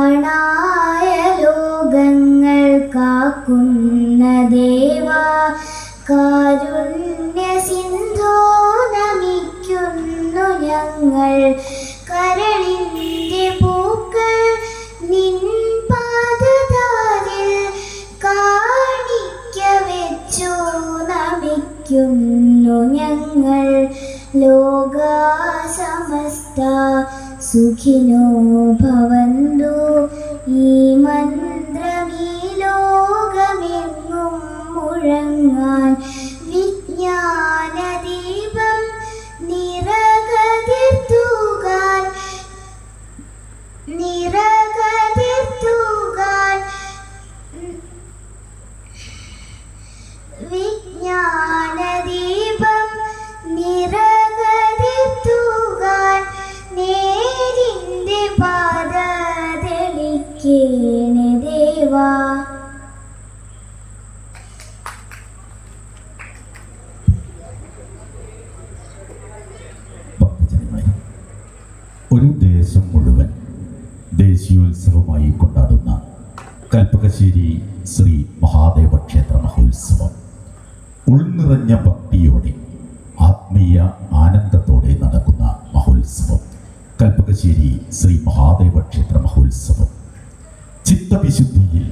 കാണായ ലോകങ്ങൾ കാക്കുന്ന ദേവാ, കാരുണ്യ സിന്ധോ നമിക്കുന്നു ഞങ്ങൾ. കരളിൻ്റെ പൂക്കൾ നിൻ പാദതാരിൽ കാണിക്ക വെച്ചു നമിക്കുന്നു ഞങ്ങൾ. ലോകാ സമസ്ത സുഖിനോ ഭവന്തു. ഈ മന്ത്രമീ ലോകമെങ്ങും മുഴങ്ങാൻ വിജ്ഞാനദീപം നിറകതിർത്തുകാൻ വിജ്ഞാനദീപം നിറകതിർത്തുകാൻ നേരിൻ്റെ പാത തെളിക്കേണേ ദേവാ. ഒരു ദേശം മുഴുവൻ ദേശീയോത്സവമായി കൊണ്ടാടുന്ന കൽപ്പകശ്ശേരി ശ്രീ മഹാദേവ ക്ഷേത്ര മഹോത്സവം ഉൾനിറഞ്ഞ ഭക്തിയോടെ ആത്മീയ ആനന്ദത്തോടെ നടക്കുന്ന മഹോത്സവം കൽപ്പകശ്ശേരി ശ്രീ മഹാദേവ ക്ഷേത്ര മഹോത്സവം ചിത്തവിശുദ്ധിയിൽ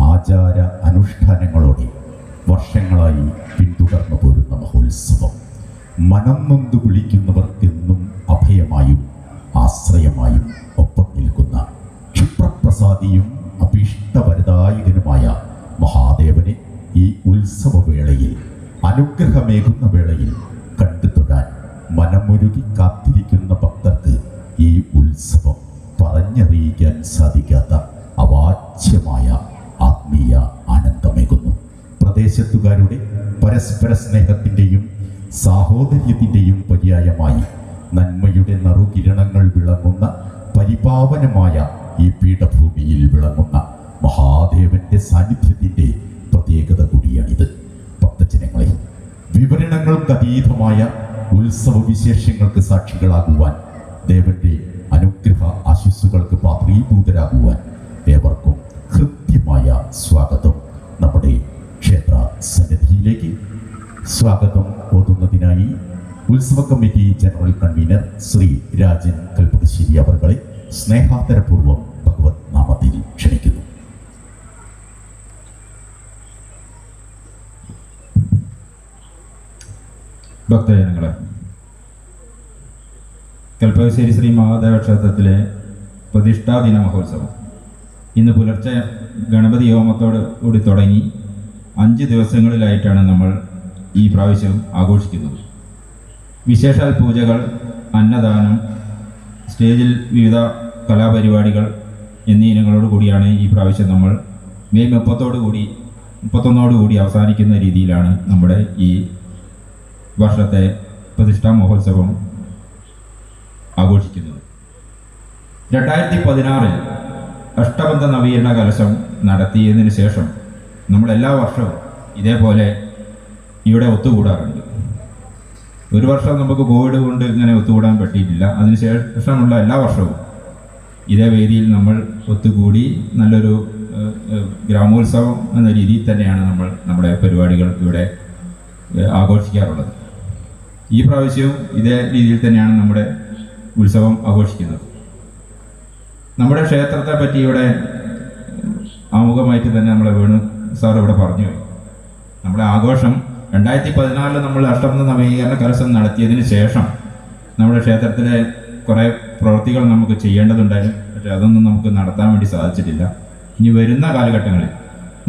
ആചാര അനുഷ്ഠാനങ്ങളോടെ വർഷങ്ങളായി പിന്തുടർന്നു പോരുന്ന മഹോത്സവം മനം നൊന്ത് വിളിക്കുന്നവർക്കെന്നും അഭയമായും ആശ്രയമായും ഒപ്പം നിൽക്കുന്ന ക്ഷിപ്രപ്രസാദിയും അഭീഷ്ടവരദായകനുമായ മഹാദേവനെ ഈ ഉത്സവവേളയിൽ അനുഗ്രഹമേകുന്ന വേളയിൽ കണ്ടുതൊഴാൻ മനമൊരുകി കാത്തിരിക്കുന്ന ഭക്തർക്ക് ഈ ഉത്സവം പറഞ്ഞറിയിക്കാൻ സാധിക്കാത്ത അവാച്യമായ ആത്മീയ ആനന്ദമേകുന്നു. പ്രദേശത്തുകാരുടെ പരസ്പര സ്നേഹത്തിൻ്റെയും സാഹോദര്യത്തിൻ്റെയും പര്യായമായി നന്മയുടെ നറുകിരണങ്ങൾ വിളങ്ങുന്ന പരിപാവനമായ ഈ പീഠഭൂമിയിൽ വിളങ്ങുന്ന മഹാദേവന്റെ സാന്നിധ്യത്തിൻ്റെ പ്രത്യേകത കൂടിയാണിത്. ഭക്തജനങ്ങളെ, വിവരണങ്ങൾക്കതീതമായ ഉത്സവ വിശേഷങ്ങൾക്ക് സാക്ഷികളാകുവാൻ, ദേവന്റെ അനുഗ്രഹ ആശിസ്സുകൾക്ക് പാത്രീഭൂതരാകുവാൻ ഏവർക്കും ഹൃദ്യമായ സ്വാഗതം. നമ്മുടെ ക്ഷേത്ര സന്നിധിയിലേക്ക് സ്വാഗതം ഓതുന്നതിനായി ഉത്സവ committee general convener Shri Rajan Kalpakassery അവർകളെ സ്നേഹാദരപൂർവ്വം ഭഗവത് നാമത്തിൽ ക്ഷണിക്കുന്നു. ഭക്തജനങ്ങളെ, കൽപ്പകശ്ശേരി ശ്രീ മഹാദേവ ക്ഷേത്രത്തിലെ പ്രതിഷ്ഠാദിന മഹോത്സവം ഇന്ന് പുലർച്ചെ ഗണപതി ഹോമത്തോട് കൂടി തുടങ്ങി 5 ദിവസങ്ങളിലായിട്ടാണ് നമ്മൾ ഈ പ്രാവശ്യം ആഘോഷിക്കുന്നത്. വിശേഷാൽ പൂജകൾ, അന്നദാനം, സ്റ്റേജിൽ വിവിധ കലാപരിപാടികൾ എന്നീ ഇനങ്ങളോട് കൂടിയാണ് ഈ പ്രാവശ്യം നമ്മൾ മെയ് 31 കൂടി അവസാനിക്കുന്ന രീതിയിലാണ് നമ്മുടെ ഈ വർഷത്തെ പ്രതിഷ്ഠാ മഹോത്സവം ആഘോഷിക്കുന്നത്. 2016 അഷ്ടബന്ധ നവീകരണ കലശം നടത്തിയതിന് ശേഷം നമ്മൾ എല്ലാ വർഷവും ഇതേപോലെ ഇവിടെ ഒത്തുകൂടാറുണ്ട്. ഒരു വർഷം നമുക്ക് കോവിഡ് കൊണ്ട് ഇങ്ങനെ ഒത്തുകൂടാൻ പറ്റിയിട്ടില്ല. അതിനുശേഷമുള്ള എല്ലാ വർഷവും ഇതേ വേദിയിൽ നമ്മൾ ഒത്തുകൂടി നല്ലൊരു ഗ്രാമോത്സവം എന്ന രീതിയിൽ തന്നെയാണ് നമ്മൾ നമ്മുടെ പരിപാടികൾ ഇവിടെ ആഘോഷിക്കാറുള്ളത്. ഈ പ്രാവശ്യവും ഇതേ രീതിയിൽ തന്നെയാണ് നമ്മുടെ ഉത്സവം ആഘോഷിക്കുന്നത്. നമ്മുടെ ക്ഷേത്രത്തെ പറ്റി ഇവിടെ ആമുഖമായിട്ട് തന്നെ നമ്മളെ വേണു സാർ ഇവിടെ പറഞ്ഞു. നമ്മുടെ ആഘോഷം 2014 നമ്മൾ അഷ്ടബന്ധ നവീകരണ കലശം നടത്തിയതിന് ശേഷം നമ്മുടെ ക്ഷേത്രത്തിലെ കുറേ പ്രവൃത്തികൾ നമുക്ക് ചെയ്യേണ്ടതുണ്ടായിരുന്നു. പക്ഷേ അതൊന്നും നമുക്ക് നടത്താൻ വേണ്ടി സാധിച്ചിട്ടില്ല. ഇനി വരുന്ന കാലഘട്ടങ്ങളിൽ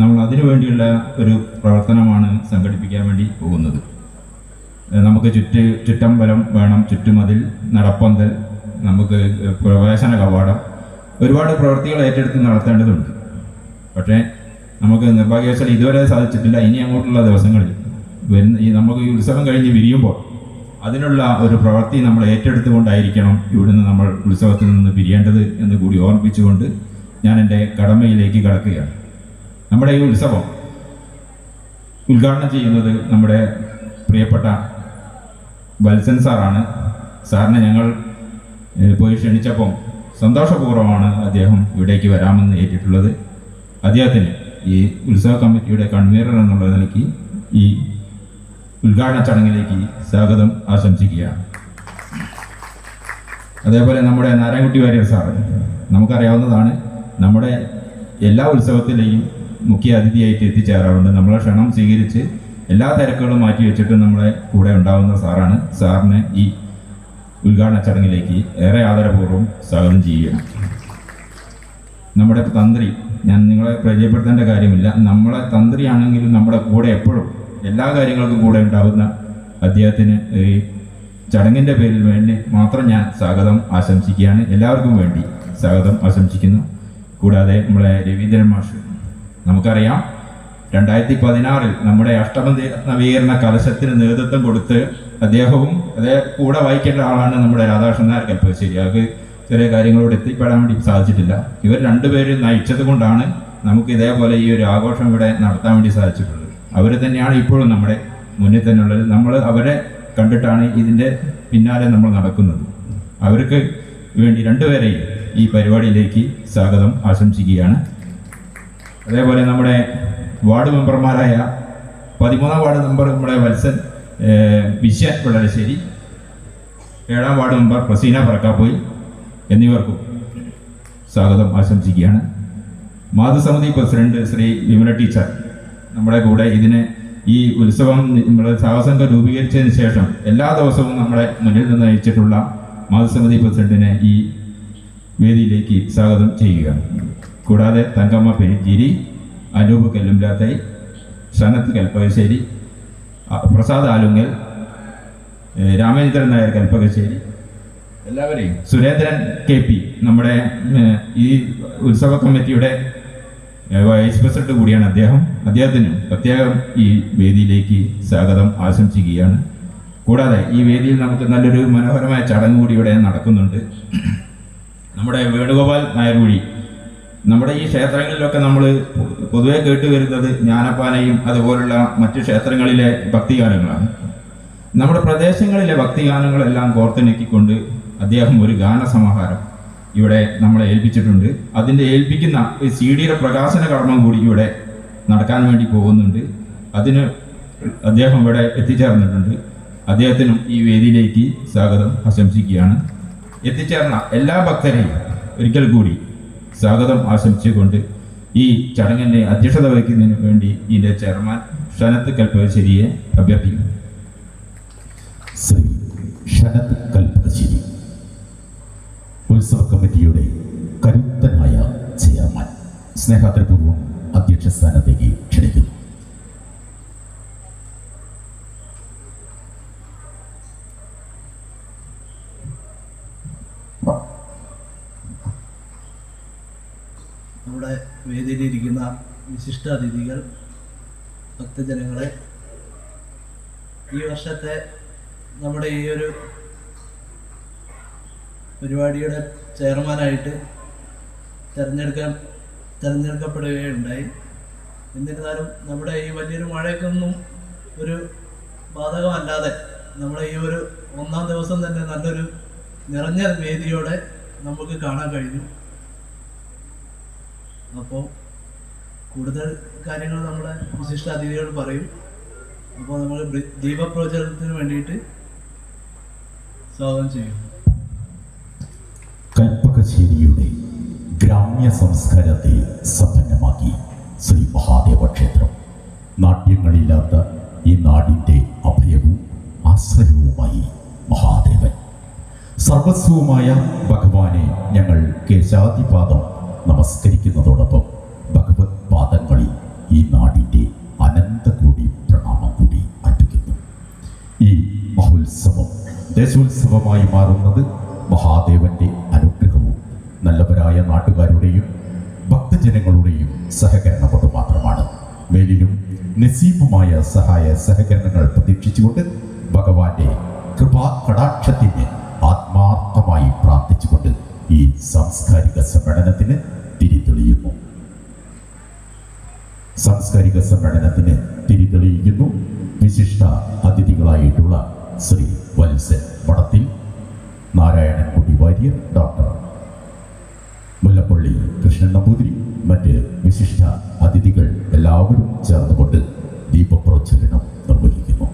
നമ്മൾ അതിനു വേണ്ടിയുള്ള ഒരു പ്രവർത്തനമാണ് സംഘടിപ്പിക്കാൻ വേണ്ടി പോകുന്നത്. നമുക്ക് ചുറ്റമ്പലം വേണം, ചുറ്റുമതിൽ, നടപ്പന്തൽ, നമുക്ക് പ്രവേശന കവാടം, ഒരുപാട് പ്രവൃത്തികൾ ഏറ്റെടുത്ത് നടത്തേണ്ടതുണ്ട്. പക്ഷേ നമുക്ക് നിർഭാഗ്യവശാൽ ഇതുവരെ സാധിച്ചിട്ടില്ല. ഇനി അങ്ങോട്ടുള്ള ദിവസങ്ങളിൽ നമുക്ക് ഈ ഉത്സവം കഴിഞ്ഞ് പിരിയുമ്പോൾ അതിനുള്ള ഒരു പ്രവൃത്തി നമ്മൾ ഏറ്റെടുത്തുകൊണ്ടായിരിക്കണം ഇവിടുന്ന് നമ്മൾ ഉത്സവത്തിൽ നിന്ന് പിരിയേണ്ടത് എന്ന് കൂടി ഓർമ്മിപ്പിച്ചുകൊണ്ട് ഞാൻ എൻ്റെ കടമയിലേക്ക് കടക്കുകയാണ്. നമ്മുടെ ഈ ഉത്സവം ഉദ്ഘാടനം ചെയ്യുന്നത് നമ്മുടെ പ്രിയപ്പെട്ട വത്സൻ സാറാണ്. സാറിനെ ഞങ്ങൾ പോയി ക്ഷണിച്ചപ്പം സന്തോഷപൂർവ്വമാണ് അദ്ദേഹം ഇവിടേക്ക് വരാമെന്ന് ഏറ്റിട്ടുള്ളത്. അദ്ദേഹത്തിന് ഈ ഉത്സവ കമ്മിറ്റിയുടെ കൺവീനർ എന്നുള്ള നിലയ്ക്ക് ഈ ഉദ്ഘാടന ചടങ്ങിലേക്ക് സ്വാഗതം ആശംസിക്കുകയാണ്. അതേപോലെ നമ്മുടെ നാരായണൻകുട്ടി വാര്യർ സാറ്, നമുക്കറിയാവുന്നതാണ്, നമ്മുടെ എല്ലാ ഉത്സവത്തിലെയും മുഖ്യ അതിഥിയായിട്ട് എത്തിച്ചേരാറുണ്ട്. നമ്മളെ ക്ഷണം സ്വീകരിച്ച് എല്ലാ തിരക്കുകളും മാറ്റി വെച്ചിട്ട് നമ്മളെ കൂടെ ഉണ്ടാവുന്ന സാറാണ്. സാറിനെ ഈ ഉദ്ഘാടന ചടങ്ങിലേക്ക് ഏറെ ആദരപൂർവ്വം സ്വാഗതം ചെയ്യുകയാണ്. നമ്മുടെ തന്ത്രി, ഞാൻ നിങ്ങളെ പരിചയപ്പെടുത്തേണ്ട കാര്യമില്ല, നമ്മളെ തന്ത്രിയാണെങ്കിലും നമ്മുടെ കൂടെ എപ്പോഴും എല്ലാ കാര്യങ്ങൾക്കും കൂടെ ഉണ്ടാകുന്ന അദ്ദേഹത്തിന് ഈ ചടങ്ങിൻ്റെ പേരിൽ വേണ്ടി മാത്രം ഞാൻ സ്വാഗതം ആശംസിക്കുകയാണ്. എല്ലാവർക്കും വേണ്ടി സ്വാഗതം ആശംസിക്കുന്നു. കൂടാതെ നമ്മളെ രവീന്ദ്രൻ മാഷ്, നമുക്കറിയാം 2016 നമ്മുടെ നവീകരണ കലശത്തിന് നേതൃത്വം കൊടുത്ത് അദ്ദേഹവും അതേ കൂടെ വായിക്കേണ്ട ആളാണ് നമ്മുടെ രാധാകൃഷ്ണൻ നായർ കൽപ്പശ്ശേരി. അത് ചെറിയ കാര്യങ്ങളോട് എത്തിപ്പെടാൻ വേണ്ടി സാധിച്ചിട്ടില്ല. ഇവർ രണ്ടുപേരും നയിച്ചത് കൊണ്ടാണ് നമുക്ക് ഇതേപോലെ ഈ ഒരു ആഘോഷം ഇവിടെ നടത്താൻ വേണ്ടി സാധിച്ചിട്ടുള്ളത്. അവർ തന്നെയാണ് ഇപ്പോഴും നമ്മുടെ മുന്നിൽ തന്നെ ഉള്ളത്. നമ്മൾ അവരെ കണ്ടിട്ടാണ് ഇതിൻ്റെ പിന്നാലെ നമ്മൾ നടക്കുന്നത്. അവർക്ക് വേണ്ടി രണ്ടുപേരെയും ഈ പരിപാടിയിലേക്ക് സ്വാഗതം ആശംസിക്കുകയാണ്. അതേപോലെ നമ്മുടെ വാർഡ് മെമ്പർമാരായ 13ാം വാർഡ് മെമ്പർ നമ്മുടെ വത്സൻ വിശ്വൻ പിള്ളശ്ശേരി, 7ാം വാർഡ് മെമ്പർ പ്രസീന പറക്കാപ്പോയി എന്നിവർക്കും സ്വാഗതം ആശംസിക്കുകയാണ്. മാതൃസമിതി പ്രസിഡന്റ് ശ്രീ വിമല ടീച്ചർ നമ്മുടെ കൂടെ ഈ ഉത്സവം നമ്മുടെ സഹസംഘം രൂപീകരിച്ചതിന് ശേഷം എല്ലാ ദിവസവും നമ്മളെ മുന്നിൽ നിന്ന് നയിച്ചിട്ടുള്ള മാതൃസമിതി പ്രസിഡന്റിനെ ഈ വേദിയിലേക്ക് സ്വാഗതം ചെയ്യുകയാണ്. കൂടാതെ തങ്കമ്മ പെരിഞ്ചേരി, അനൂപ് കല്ലുംലാത്തൈ, ഷനത്ത് കൽപ്പകശ്ശേരി, പ്രസാദ് ആലുങ്ങൽ, രാമചന്ദ്രൻ നായർ കൽപ്പകശ്ശേരി, എല്ലാവരെയും, സുരേന്ദ്രൻ KP നമ്മുടെ ഈ ഉത്സവ കമ്മിറ്റിയുടെ വൈസ് പ്രസിഡന്റ് കൂടിയാണ് അദ്ദേഹത്തിനും പ്രത്യേകം ഈ വേദിയിലേക്ക് സ്വാഗതം ആശംസിക്കുകയാണ്. കൂടാതെ ഈ വേദിയിൽ നമുക്ക് നല്ലൊരു മനോഹരമായ ചടങ്ങ് കൂടി ഇവിടെ നടക്കുന്നുണ്ട്. നമ്മുടെ വേണുഗോപാൽ നായർകുഴി, നമ്മുടെ ഈ ക്ഷേത്രങ്ങളിലൊക്കെ നമ്മൾ പൊതുവെ കേട്ടുവരുന്നത് ജ്ഞാനപ്പാനയും അതുപോലുള്ള മറ്റു ക്ഷേത്രങ്ങളിലെ ഭക്തിഗാനങ്ങളാണ്. നമ്മുടെ പ്രദേശങ്ങളിലെ ഭക്തിഗാനങ്ങളെല്ലാം കോർത്തിണക്കിക്കൊണ്ട് അദ്ദേഹം ഒരു ഗാനസമാഹാരം ഇവിടെ നമ്മളെ ഏൽപ്പിച്ചിട്ടുണ്ട്. അതിൻ്റെ ഏൽപ്പിക്കുന്ന CD-യുടെ പ്രകാശന കർമ്മം കൂടി ഇവിടെ നടക്കാൻ വേണ്ടി പോകുന്നുണ്ട്. അതിന് അദ്ദേഹം ഇവിടെ എത്തിച്ചേർന്നിട്ടുണ്ട്. അദ്ദേഹത്തിനും ഈ വേദിയിലേക്ക് സ്വാഗതം ആശംസിക്കുകയാണ്. എത്തിച്ചേർന്ന എല്ലാ ഭക്തരെയും ഒരിക്കൽ കൂടി സ്വാഗതം ആശംസിച്ചുകൊണ്ട് ഈ ചടങ്ങിനെ അധ്യക്ഷത വഹിക്കുന്നതിന് വേണ്ടി ഇതിൻ്റെ ചെയർമാൻ ഷനത്ത് കൽപ്പകശ്ശേരിയെ അഭ്യർത്ഥിക്കുന്നു. ശ്രീ ഷനത്ത് കൽപ്പകശ്ശേരി, ഉത്സവ കമ്മിറ്റിയുടെ കരുത്തനായ ചെയർമാൻ, സ്നേഹാദരപൂർവ്വം അധ്യക്ഷ സ്ഥാനത്തേക്ക് ക്ഷണിക്കുന്നു. നമ്മുടെ വേദിയിലിരിക്കുന്ന വിശിഷ്ട അതിഥികൾ, ഭക്തജനങ്ങളെ, ഈ വർഷത്തെ നമ്മുടെ ഈ ഒരു പരിപാടിയുടെ ചെയർമാനായിട്ട് തിരഞ്ഞെടുക്കപ്പെടുകയുണ്ടായി. എന്നിരുന്നാലും നമ്മുടെ ഈ വലിയൊരു മഴയ്ക്കൊന്നും ഒരു ബാധകമല്ലാതെ നമ്മുടെ ഈ ഒരു 1ാം ദിവസം തന്നെ നല്ലൊരു നിറഞ്ഞ വേദിയോടെ നമുക്ക് കാണാൻ കഴിഞ്ഞു. അപ്പോൾ കൂടുതൽ കാര്യങ്ങൾ നമ്മുടെ വിശിഷ്ട അതിഥികൾ പറയും. അപ്പോൾ നമ്മൾ ദീപപ്രജ്വലനത്തിന് വേണ്ടിയിട്ട് സ്വാഗതം ചെയ്യും. കൽപ്പകശ്ശേരിയുടെ ഗ്രാമ്യ സംസ്കാരത്തെ സമ്പന്നമാക്കി ശ്രീ മഹാദേവ ക്ഷേത്രം, നാട്യങ്ങളില്ലാത്ത ഈ നാടിൻ്റെ അഭയവും ആശ്രയവുമായി മഹാദേവൻ. സർവസ്വവുമായ ഭഗവാനെ ഞങ്ങൾ കേശാദിപാദം നമസ്കരിക്കുന്നതോടൊപ്പം ഭഗവത് പാദങ്ങളിൽ ഈ നാടിൻ്റെ അനന്തകോടി പ്രണാമം കൂടി അർപ്പിക്കുന്നു. ഈ മഹോത്സവം ദേശോത്സവമായി മാറുന്നത് മഹാദേവന്റെ അനുഗ്രഹവും നല്ലവരായ നാട്ടുകാരുടെയും ഭക്തജനങ്ങളുടെയും സഹകരണം കൊണ്ട് മാത്രമാണ്. മേലിലും നസീബുമായ സഹായ സഹകരണങ്ങൾ പ്രതീക്ഷിച്ചുകൊണ്ട് ഭഗവാന്റെ കൃപാ കടാക്ഷത്തിന് ആത്മാർത്ഥമായി പ്രാർത്ഥിച്ചുകൊണ്ട് ഈ സാംസ്കാരിക സമ്മേളനത്തിന് തിരിതെളിയുന്നു. വിശിഷ്ട അതിഥികളായിട്ടുള്ള ശ്രീ വത്സൻ മഠത്തിൽ, നാരായണൻകുട്ടി വാര്യർ, ഡോക്ടർ മുല്ലപ്പള്ളി കൃഷ്ണൻ നമ്പൂതിരി, മറ്റ് വിശിഷ്ട അതിഥികൾ എല്ലാവരും ചേർന്നുകൊണ്ട് ദീപപ്രോജ്വലനം നിർവഹിക്കുന്നു.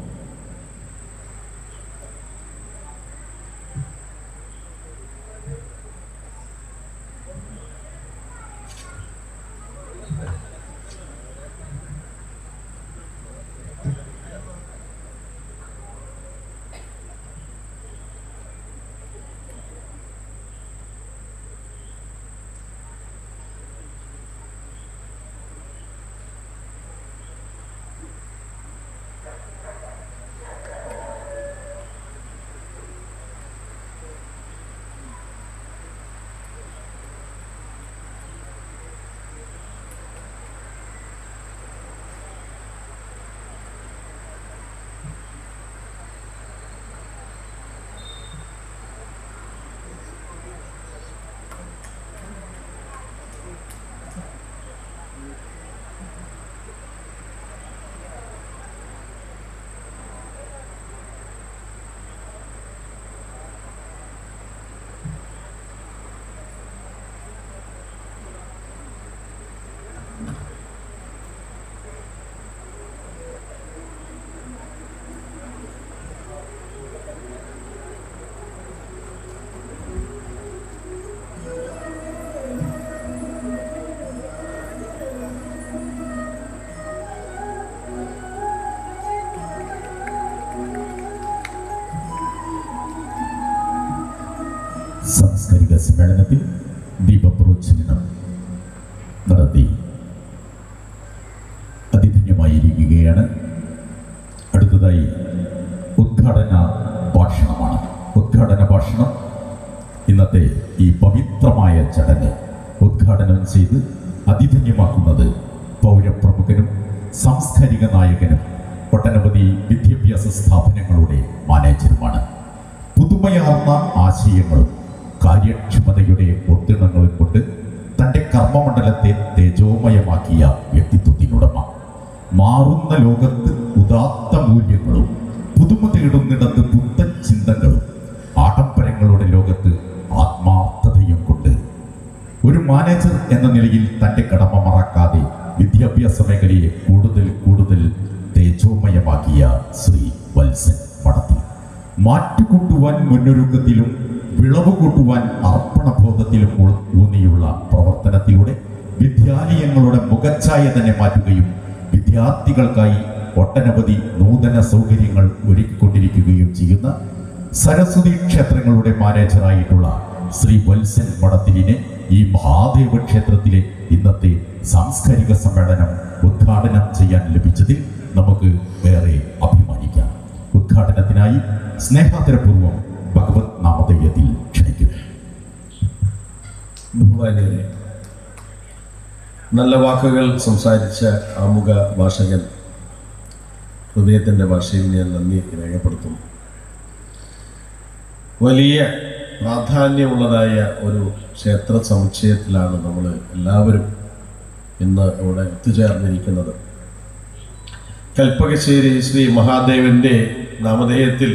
സാംസ്കാരിക സമ്മേളനത്തിൽ ദീപപ്രോജ്വലനം നടത്തി അതിഥിന്യമായിരിക്കുകയാണ്. അടുത്തതായി ഉദ്ഘാടന ഭാഷണമാണ്. ഉദ്ഘാടന ഭാഷണം ഇന്നത്തെ ഈ പവിത്രമായ ചടങ്ങ് ഉദ്ഘാടനം ചെയ്ത് അതിഥിന്യമാക്കുന്നത് പൗരപ്രമുഖനും സാംസ്കാരിക നായകനും ഒട്ടനവധി വിദ്യാഭ്യാസ സ്ഥാപനങ്ങളുടെ മാനേജരുമാണ്. പുതുമയാർന്ന ആശയങ്ങളും കാര്യക്ഷമതയുടെ ഒത്തിണങ്ങളും കൊണ്ട് തൻ്റെ കർമ്മമണ്ഡലത്തെ തേജോമയമാക്കിയ വ്യക്തിത്വത്തിനുടമ, മാറുന്ന ലോകത്ത് ഉദാത്ത മൂല്യങ്ങളും പുതുമ തേടുന്നിടത്ത് പുത്തൻ ചിന്തകളും ആഡംബരങ്ങളുടെ ലോകത്ത് ആത്മാർത്ഥതയും കൊണ്ട് ഒരു മാനേജർ എന്ന നിലയിൽ തൻ്റെ കടമ മറക്കാതെ വിദ്യാഭ്യാസ മേഖലയെ കൂടുതൽ തേജോമയമാക്കിയ ശ്രീ വത്സൻ മഠത്തിൽ മാറ്റുകൂട്ടുവാൻ മുന്നൊരുക്കത്തിലും വിളവ് കൂട്ടുവാൻ അർപ്പണബോധത്തിലും ഊന്നിയുള്ള പ്രവർത്തനത്തിലൂടെ വിദ്യാലയങ്ങളുടെ മുഖച്ഛായ തന്നെ മാറ്റുകയും വിദ്യാർത്ഥികൾക്കായി ഒട്ടനവധി നൂതന സൗകര്യങ്ങൾ ഒരുക്കിക്കൊണ്ടിരിക്കുകയും ചെയ്യുന്ന സരസ്വതി ക്ഷേത്രങ്ങളുടെ മാനേജറായിട്ടുള്ള ശ്രീ വത്സൻ മഠത്തിലിനെ ഈ മഹാദേവ ക്ഷേത്രത്തിലെ ഇന്നത്തെ സാംസ്കാരിക സമ്മേളനം ഉദ്ഘാടനം ചെയ്യാൻ ലഭിച്ചതിൽ നമുക്ക് ഏറെ അഭിമാനിക്കാം. ഉദ്ഘാടനത്തിനായി സ്നേഹാദരപൂർവ്വം ഭഗവത് നാമധേയത്തിൽ ക്ഷണിക്കുന്നു. ബഹുമാന്യരെ, നല്ല വാക്കുകൾ സംസാരിച്ച ആമുഖ ഭാഷകൻ ഹൃദയത്തിൻ്റെ ഭാഷയിൽ ഞാൻ നന്ദി രേഖപ്പെടുത്തുന്നു. വലിയ പ്രാധാന്യമുള്ളതായ ഒരു ക്ഷേത്ര സമുച്ചയത്തിലാണ് നമ്മൾ എല്ലാവരും ഇന്ന് ഇവിടെ ഒത്തുചേർന്നിരിക്കുന്നത്. കൽപ്പകശ്ശേരി ശ്രീ മഹാദേവൻ്റെ നാമധേയത്തിൽ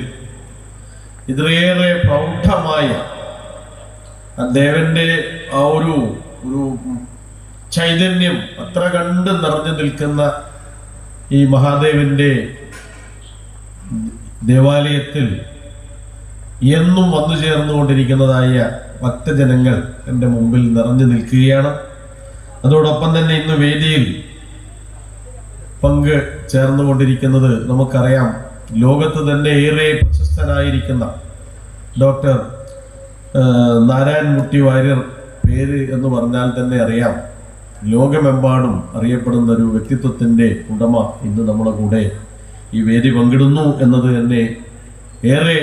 ഇതിലേറെ പ്രൗഢമായ ദേവൻ്റെ ആ ഒരു ചൈതന്യം അത്ര കണ്ട് നിറഞ്ഞു നിൽക്കുന്ന ഈ മഹാദേവൻ്റെ ദേവാലയത്തിൽ എന്നും വന്നു ചേർന്നുകൊണ്ടിരിക്കുന്നതായ ഭക്തജനങ്ങൾ എൻ്റെ മുമ്പിൽ നിറഞ്ഞു നിൽക്കുകയാണ്. അതോടൊപ്പം തന്നെ ഇന്ന് വേദിയിൽ പങ്ക് ചേർന്നുകൊണ്ടിരിക്കുന്നത് നമുക്കറിയാം, ലോകത്ത് തന്നെ ഏറെ പ്രശസ്തനായിരിക്കുന്ന ഡോക്ടർ നാരായണൻകുട്ടി വാര്യർ പേര് എന്ന് പറഞ്ഞാൽ തന്നെ അറിയാം. ലോകമെമ്പാടും അറിയപ്പെടുന്ന ഒരു വ്യക്തിത്വത്തിൻ്റെ ഉടമ ഇന്ന് നമ്മുടെ കൂടെ ഈ വേദി പങ്കിടുന്നു എന്നത് തന്നെ ഏറെ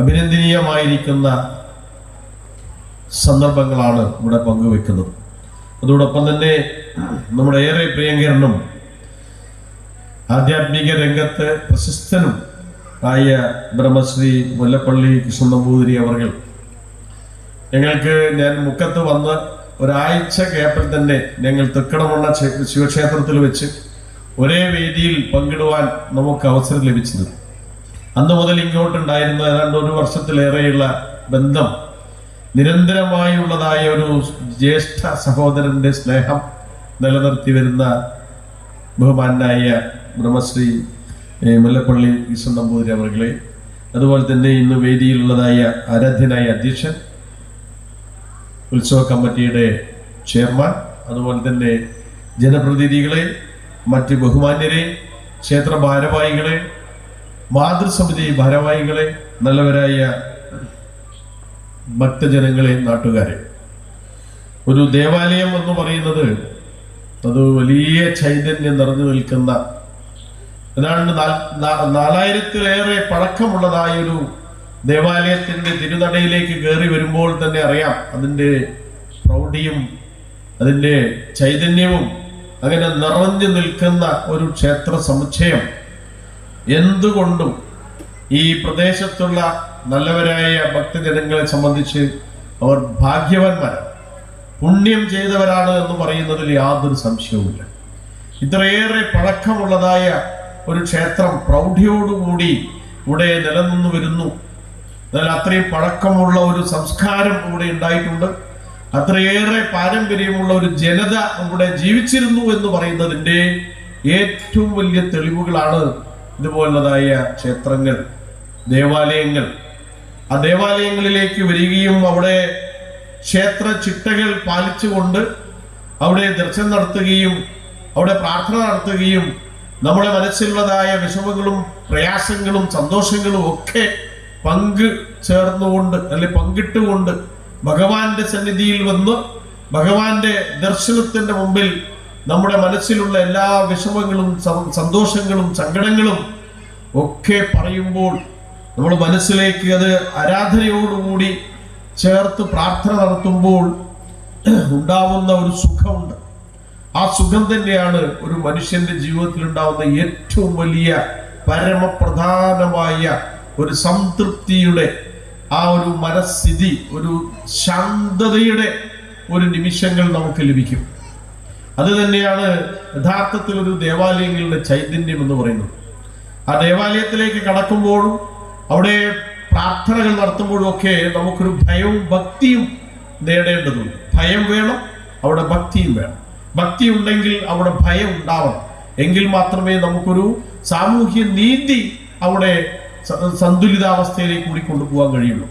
അഭിനന്ദനീയമായിരിക്കുന്ന സന്ദർഭങ്ങളാണ് ഇവിടെ പങ്കുവെക്കുന്നത്. അതോടൊപ്പം തന്നെ നമ്മുടെ ഏറെ പ്രിയങ്കരനും ആധ്യാത്മിക രംഗത്ത് പ്രശസ്തനും ആയ ബ്രഹ്മശ്രീ മുല്ലപ്പള്ളി കൃഷ്ണൻ നമ്പൂതിരി അവർ ഞാൻ മുക്കത്ത് വന്ന് ഒരാഴ്ച കേപ്പിൽ തന്നെ ഞങ്ങൾ തെക്കടമുള്ള ശിവക്ഷേത്രത്തിൽ വെച്ച് ഒരേ വേദിയിൽ പങ്കിടുവാൻ നമുക്ക് അവസരം ലഭിച്ചത്. അന്ന് മുതൽ ഇങ്ങോട്ടുണ്ടായിരുന്ന ഏതാണ്ട് ഒരു വർഷത്തിലേറെയുള്ള ബന്ധം നിരന്തരമായുള്ളതായ ഒരു ജ്യേഷ്ഠ സഹോദരന്റെ സ്നേഹം നിലനിർത്തി വരുന്ന ബഹുമാനായ ബ്രഹ്മശ്രീ മുല്ലപ്പള്ളി ഈശ്വർ നമ്പൂതിരി അവர்களെ, അതുപോലെ തന്നെ ഇന്ന് വേദിയിലുള്ളതായ ആരാധ്യനായ അധ്യക്ഷൻ, ഉത്സവ കമ്മിറ്റിയുടെ ചെയർമാൻ, അതുപോലെ തന്നെ ജനപ്രതിനിധികളെ, മറ്റ് ബഹുമാന്യരെ, ക്ഷേത്ര ഭാരവാഹികളെ, മാതൃസമിതി ഭാരവാഹികളെ, നല്ലവരായ ഭക്തജനങ്ങളെ, നാട്ടുകാരെ, ഒരു ദേവാലയം എന്ന് പറയുന്നത് അത് വലിയ ചൈതന്യം നിറഞ്ഞു നിൽക്കുന്ന, ഏതാണ്ട് 4000-ലേറെ പഴക്കമുള്ളതായ ഒരു ദേവാലയത്തിന്റെ തിരുനടയിലേക്ക് കയറി വരുമ്പോൾ തന്നെ അറിയാം അതിൻ്റെ പ്രൗഢിയും അതിൻ്റെ ചൈതന്യവും. അങ്ങനെ നിറഞ്ഞു നിൽക്കുന്ന ഒരു ക്ഷേത്ര സമുച്ചയം എന്തുകൊണ്ടും ഈ പ്രദേശത്തുള്ള നല്ലവരായ ഭക്തജനങ്ങളെ സംബന്ധിച്ച് അവർ ഭാഗ്യവാന്മാരാണ്, പുണ്യം ചെയ്തവരാണ് എന്ന് പറയുന്നതിൽ യാതൊരു സംശയവുമില്ല. ഇത്രയേറെ പഴക്കമുള്ളതായ ഒരു ക്ഷേത്രം പ്രൗഢിയോടുകൂടി ഇവിടെ നിലനിന്നു വരുന്നു. എന്നാൽ അത്രയും പഴക്കമുള്ള ഒരു സംസ്കാരം ഇവിടെ ഉണ്ടായിട്ടുണ്ട്, അത്രയേറെ പാരമ്പര്യമുള്ള ഒരു ജനത ഇവിടെ ജീവിച്ചിരുന്നു എന്ന് പറയുന്നതിൻ്റെ ഏറ്റവും വലിയ തെളിവുകളാണ് ഇതുപോലുള്ളതായ ക്ഷേത്രങ്ങൾ, ദേവാലയങ്ങൾ. ആ ദേവാലയങ്ങളിലേക്ക് വരികയും അവിടെ ക്ഷേത്ര ചിട്ടകൾ പാലിച്ചുകൊണ്ട് അവിടെ ദർശനം നടത്തുകയും അവിടെ പ്രാർത്ഥന നടത്തുകയും നമ്മുടെ മനസ്സിലുള്ളതായ വിഷമങ്ങളും പ്രയാസങ്ങളും സന്തോഷങ്ങളും ഒക്കെ പങ്കു ചേർന്നുകൊണ്ട് പങ്കിട്ടുകൊണ്ട് ഭഗവാന്റെ സന്നിധിയിൽ വന്ന് ഭഗവാന്റെ ദർശനത്തിന്റെ മുമ്പിൽ നമ്മുടെ മനസ്സിലുള്ള എല്ലാ വിഷമങ്ങളും സന്തോഷങ്ങളും സങ്കടങ്ങളും ഒക്കെ പറയുമ്പോൾ നമ്മൾ മനസ്സിലേക്ക് അത് ആരാധനയോടുകൂടി ചേർത്ത് പ്രാർത്ഥന നടത്തുമ്പോൾ ഉണ്ടാവുന്ന ഒരു സുഖമുണ്ട്. ആ സുഖം തന്നെയാണ് ഒരു മനുഷ്യന്റെ ജീവിതത്തിൽ ഉണ്ടാവുന്ന ഏറ്റവും വലിയ പരമപ്രധാനമായ ഒരു സംതൃപ്തിയുടെ ആ ഒരു മനസ്ഥിതി, ഒരു ശാന്തതയുടെ ഒരു നിമിഷങ്ങൾ നമുക്ക് ലഭിക്കും. അത് തന്നെയാണ് യഥാർത്ഥത്തിൽ ഒരു ദേവാലയങ്ങളുടെ ചൈതന്യം എന്ന് പറയുന്നത്. ആ ദേവാലയത്തിലേക്ക് കടക്കുമ്പോഴും അവിടെ പ്രാർത്ഥനകൾ നടത്തുമ്പോഴും ഒക്കെ നമുക്കൊരു ഭയവും ഭക്തിയും നേടേണ്ടതുണ്ട്. ഭയം വേണം, അവിടെ ഭക്തിയും വേണം. ഭക്തി ഉണ്ടെങ്കിൽ അവിടെ ഭയം ഉണ്ടാവണം. എങ്കിൽ മാത്രമേ നമുക്കൊരു സാമൂഹ്യ നീതി അവിടെ സന്തുലിതാവസ്ഥയിലേക്ക് കൂടി കൊണ്ടുപോകാൻ കഴിയുള്ളൂ.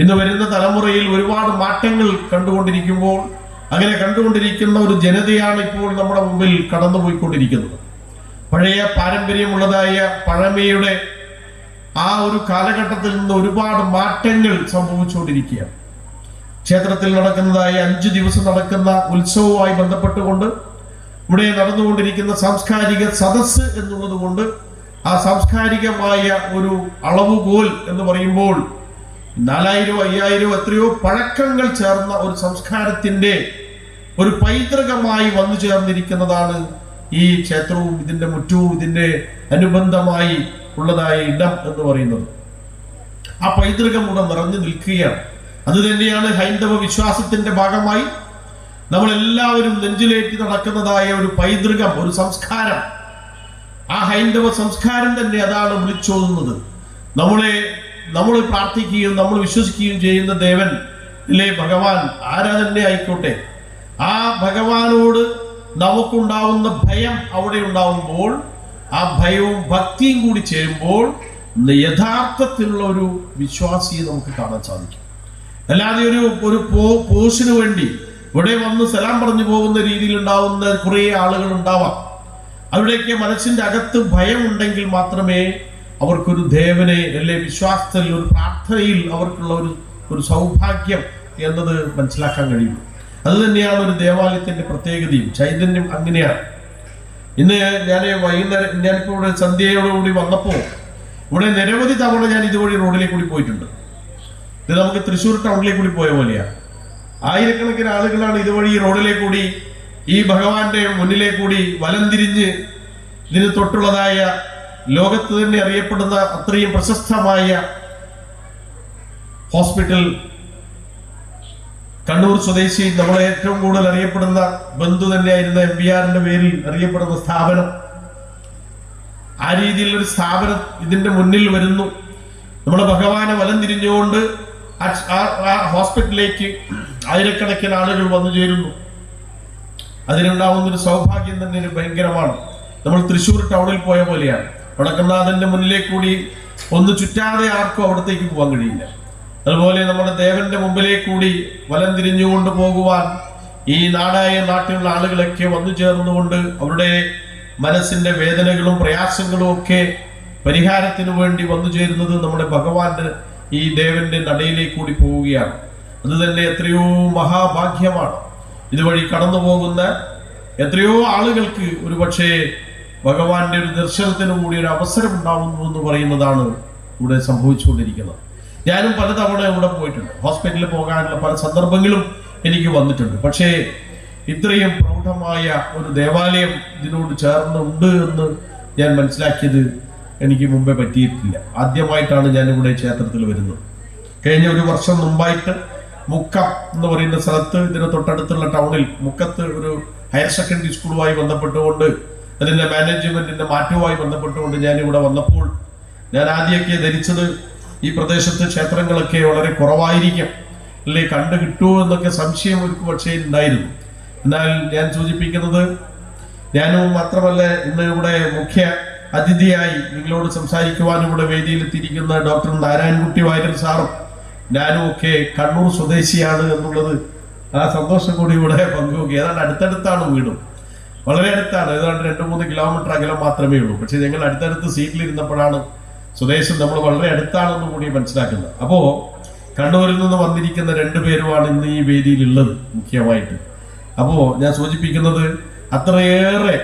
ഇന്ന് വരുന്ന തലമുറയിൽ ഒരുപാട് മാറ്റങ്ങൾ കണ്ടുകൊണ്ടിരിക്കുമ്പോൾ അങ്ങനെ കണ്ടുകൊണ്ടിരിക്കുന്ന ഒരു ജനതയാണ് ഇപ്പോൾ നമ്മുടെ മുമ്പിൽ കടന്നുപോയിക്കൊണ്ടിരിക്കുന്നത്. പഴയ പാരമ്പര്യമുള്ളതായ പഴമയുടെ ആ ഒരു കാലഘട്ടത്തിൽ നിന്ന് ഒരുപാട് മാറ്റങ്ങൾ സംഭവിച്ചുകൊണ്ടിരിക്കുകയാണ്. ക്ഷേത്രത്തിൽ നടക്കുന്നതായ 5 ദിവസം നടക്കുന്ന ഉത്സവവുമായി ബന്ധപ്പെട്ടുകൊണ്ട് ഇവിടെ നടന്നുകൊണ്ടിരിക്കുന്ന സാംസ്കാരിക സദസ്സ് എന്നുള്ളത് കൊണ്ട് ആ സാംസ്കാരികമായ ഒരു അളവുകോൽ എന്ന് പറയുമ്പോൾ 4000 5000 എത്രയോ പഴക്കങ്ങൾ ചേർന്ന ഒരു സംസ്കാരത്തിന്റെ ഒരു പൈതൃകമായി വന്നു ചേർന്നിരിക്കുന്നതാണ് ഈ ക്ഷേത്രവും ഇതിന്റെ മുറ്റവും ഇതിന്റെ അനുബന്ധമായി ഉള്ളതായ ഇടം എന്ന് പറയുന്നത്. ആ പൈതൃകം ഇവിടെ നിറഞ്ഞു നിൽക്കുകയാണ്. അത് തന്നെയാണ് ഹൈന്ദവ വിശ്വാസത്തിന്റെ ഭാഗമായി നമ്മളെല്ലാവരും നെഞ്ചിലേറ്റി നടക്കുന്നതായ ഒരു പൈതൃകം, ഒരു സംസ്കാരം. ആ ഹൈന്ദവ സംസ്കാരം തന്നെ അതാണ് വിളിച്ചോതുന്നത്. നമ്മൾ പ്രാർത്ഥിക്കുകയും നമ്മൾ വിശ്വസിക്കുകയും ചെയ്യുന്ന ദേവൻ അല്ലേ ഭഗവാൻ, ആരാ തന്നെ ആയിക്കോട്ടെ, ആ ഭഗവാനോട് നമുക്കുണ്ടാവുന്ന ഭയം അവിടെ ഉണ്ടാവുമ്പോൾ ആ ഭയവും ഭക്തിയും കൂടി ചേരുമ്പോൾ യഥാർത്ഥത്തിലുള്ള ഒരു വിശ്വാസിയെ നമുക്ക് കാണാൻ സാധിക്കും. അല്ലാതെ ഒരു പോസിന് വേണ്ടി ഇവിടെ വന്ന് സലാം പറഞ്ഞു പോകുന്ന രീതിയിൽ ഉണ്ടാവുന്ന കുറേ ആളുകൾ ഉണ്ടാവാം. അവരുടെയൊക്കെ മനസ്സിന്റെ അകത്ത് ഭയം ഉണ്ടെങ്കിൽ മാത്രമേ അവർക്കൊരു ദേവനെ അല്ലെ വിശ്വാസത്തിൽ ഒരു പ്രാർത്ഥനയിൽ അവർക്കുള്ള ഒരു സൗഭാഗ്യം എന്നത് മനസ്സിലാക്കാൻ കഴിയുള്ളൂ. അത് തന്നെയാണ് ഒരു ദേവാലയത്തിന്റെ പ്രത്യേകതയും ചൈതന്യം. അങ്ങനെയാണ് ഇന്ന് ഞാനിപ്പോൾ ഇവിടെ സന്ധ്യയോടുകൂടി വന്നപ്പോൾ ഇവിടെ നിരവധി തവണ ഞാൻ ഇതുവഴി റോഡിലേക്ക് കൂടി പോയിട്ടുണ്ട്. ഇത് നമുക്ക് തൃശ്ശൂർ ടൗണിലേക്ക് കൂടി പോയ പോലെയാണ്. ആയിരക്കണക്കിന് ആളുകളാണ് ഇതുവഴി ഈ റോഡിലേക്ക് കൂടി ഈ ഭഗവാന്റെ മുന്നിലേക്ക് കൂടി വലം തിരിഞ്ഞ് ഇതിന് തൊട്ടുള്ളതായ ലോകത്ത് തന്നെ അറിയപ്പെടുന്ന അത്രയും പ്രശസ്തമായ ഹോസ്പിറ്റൽ, കണ്ണൂർ സ്വദേശി, നമ്മളെ ഏറ്റവും കൂടുതൽ അറിയപ്പെടുന്ന ബന്ധു തന്നെയായിരുന്ന MBRന്റെ പേരിൽ അറിയപ്പെടുന്ന സ്ഥാപനം, ആ രീതിയിലൊരു സ്ഥാപനം ഇതിന്റെ മുന്നിൽ വരുന്നു. നമ്മുടെ ഭഗവാനെ വലം തിരിഞ്ഞുകൊണ്ട് ഹോസ്പിറ്റലിലേക്ക് ആയിരക്കണക്കിന് ആളുകൾ വന്നു ചേരുന്നു. അതിനുണ്ടാവുന്നൊരു സൗഭാഗ്യം തന്നെ ഒരു ഭയങ്കരമാണ്. നമ്മൾ തൃശ്ശൂർ ടൗണിൽ പോയ പോലെയാണ്. വടക്കനാഥന്റെ മുന്നിലേക്ക് കൂടി ഒന്ന് ചുറ്റാതെ ആർക്കും അവിടത്തേക്ക് പോകാൻ കഴിയില്ല. അതുപോലെ നമ്മുടെ ദേവന്റെ മുമ്പിലേക്ക് കൂടി വലം തിരിഞ്ഞുകൊണ്ട് പോകുവാൻ ഈ നാട്ടിലുള്ള ആളുകളൊക്കെ വന്നു ചേർന്നുകൊണ്ട് അവരുടെ മനസ്സിന്റെ വേദനകളും പ്രയാസങ്ങളും ഒക്കെ പരിഹാരത്തിന് വേണ്ടി വന്നു ചേരുന്നത് നമ്മുടെ ഭഗവാന്റെ ഈ ദേവന്റെ നടയിലേക്ക് കൂടി പോവുകയാണ്. അത് തന്നെ എത്രയോ മഹാഭാഗ്യമാണ്. ഇതുവഴി കടന്നു പോകുന്ന എത്രയോ ആളുകൾക്ക് ഒരു പക്ഷേ ഭഗവാന്റെ ഒരു ദർശനത്തിന് കൂടി ഒരു അവസരം ഉണ്ടാവുന്നു എന്ന് പറയുന്നതാണ് ഇവിടെ സംഭവിച്ചുകൊണ്ടിരിക്കുന്നത്. ഞാനും പലതവണ ഇവിടെ പോയിട്ടുണ്ട്. ഹോസ്പിറ്റലിൽ പോകാനുള്ള പല സന്ദർഭങ്ങളും എനിക്ക് വന്നിട്ടുണ്ട്. പക്ഷേ ഇത്രയും പ്രൗഢമായ ഒരു ദേവാലയം ഇതിനോട് ചേർന്നുണ്ട് എന്ന് ഞാൻ മനസ്സിലാക്കിയത് എനിക്ക് മുമ്പേ പറ്റിയിട്ടില്ല. ആദ്യമായിട്ടാണ് ഞാനിവിടെ ക്ഷേത്രത്തിൽ വരുന്നത്. കഴിഞ്ഞ ഒരു വർഷം മുമ്പായിട്ട് മുക്കം എന്ന് പറയുന്ന സ്ഥലത്ത്, ഇതിന് തൊട്ടടുത്തുള്ള ടൗണിൽ മുക്കത്ത് ഒരു ഹയർ സെക്കൻഡറി സ്കൂളുമായി ബന്ധപ്പെട്ടുകൊണ്ട് അതിന്റെ മാനേജ്മെന്റിന്റെ മാറ്റവുമായി ബന്ധപ്പെട്ടുകൊണ്ട് ഞാൻ ഇവിടെ വന്നപ്പോൾ ഞാൻ ആദ്യമൊക്കെ ധരിച്ചത് ഈ പ്രദേശത്ത് ക്ഷേത്രങ്ങളൊക്കെ വളരെ കുറവായിരിക്കും, അല്ലെ കണ്ടു കിട്ടുമോ എന്നൊക്കെ സംശയം ഒരു പക്ഷേ ഉണ്ടായിരുന്നു. എന്നാൽ ഞാൻ സൂചിപ്പിക്കുന്നത്, ഞാനും മാത്രമല്ല ഇന്ന് ഇവിടെ മുഖ്യ അതിഥിയായി നിങ്ങളോട് സംസാരിക്കുവാനും ഇവിടെ വേദിയിലെത്തിയിരിക്കുന്ന ഡോക്ടർ നാരായണൻകുട്ടി വാര്യർ സാറും ഞാനും ഒക്കെ കണ്ണൂർ സ്വദേശിയാണ് എന്നുള്ളത് ആ സന്തോഷം കൂടി ഇവിടെ പങ്കുവെക്കുക. ഏതാണ്ട് അടുത്തടുത്താണ് വീടും, വളരെ അടുത്താണ്, ഏതാണ്ട് 2-3 കിലോമീറ്റർ അകലം മാത്രമേ ഉള്ളൂ. പക്ഷെ ഞങ്ങൾ അടുത്തടുത്ത് സീറ്റിലിരുന്നപ്പോഴാണ് സ്വദേശം നമ്മൾ വളരെ അടുത്താണെന്ന് കൂടി മനസ്സിലാക്കുന്നത്. അപ്പോ കണ്ണൂരിൽ നിന്ന് വന്നിരിക്കുന്ന 2 പേരുമാണ് ഇന്ന് ഈ വേദിയിലുള്ളത് മുഖ്യമായിട്ട്. അപ്പോ ഞാൻ സൂചിപ്പിക്കുന്നത്, അത്രയേറെ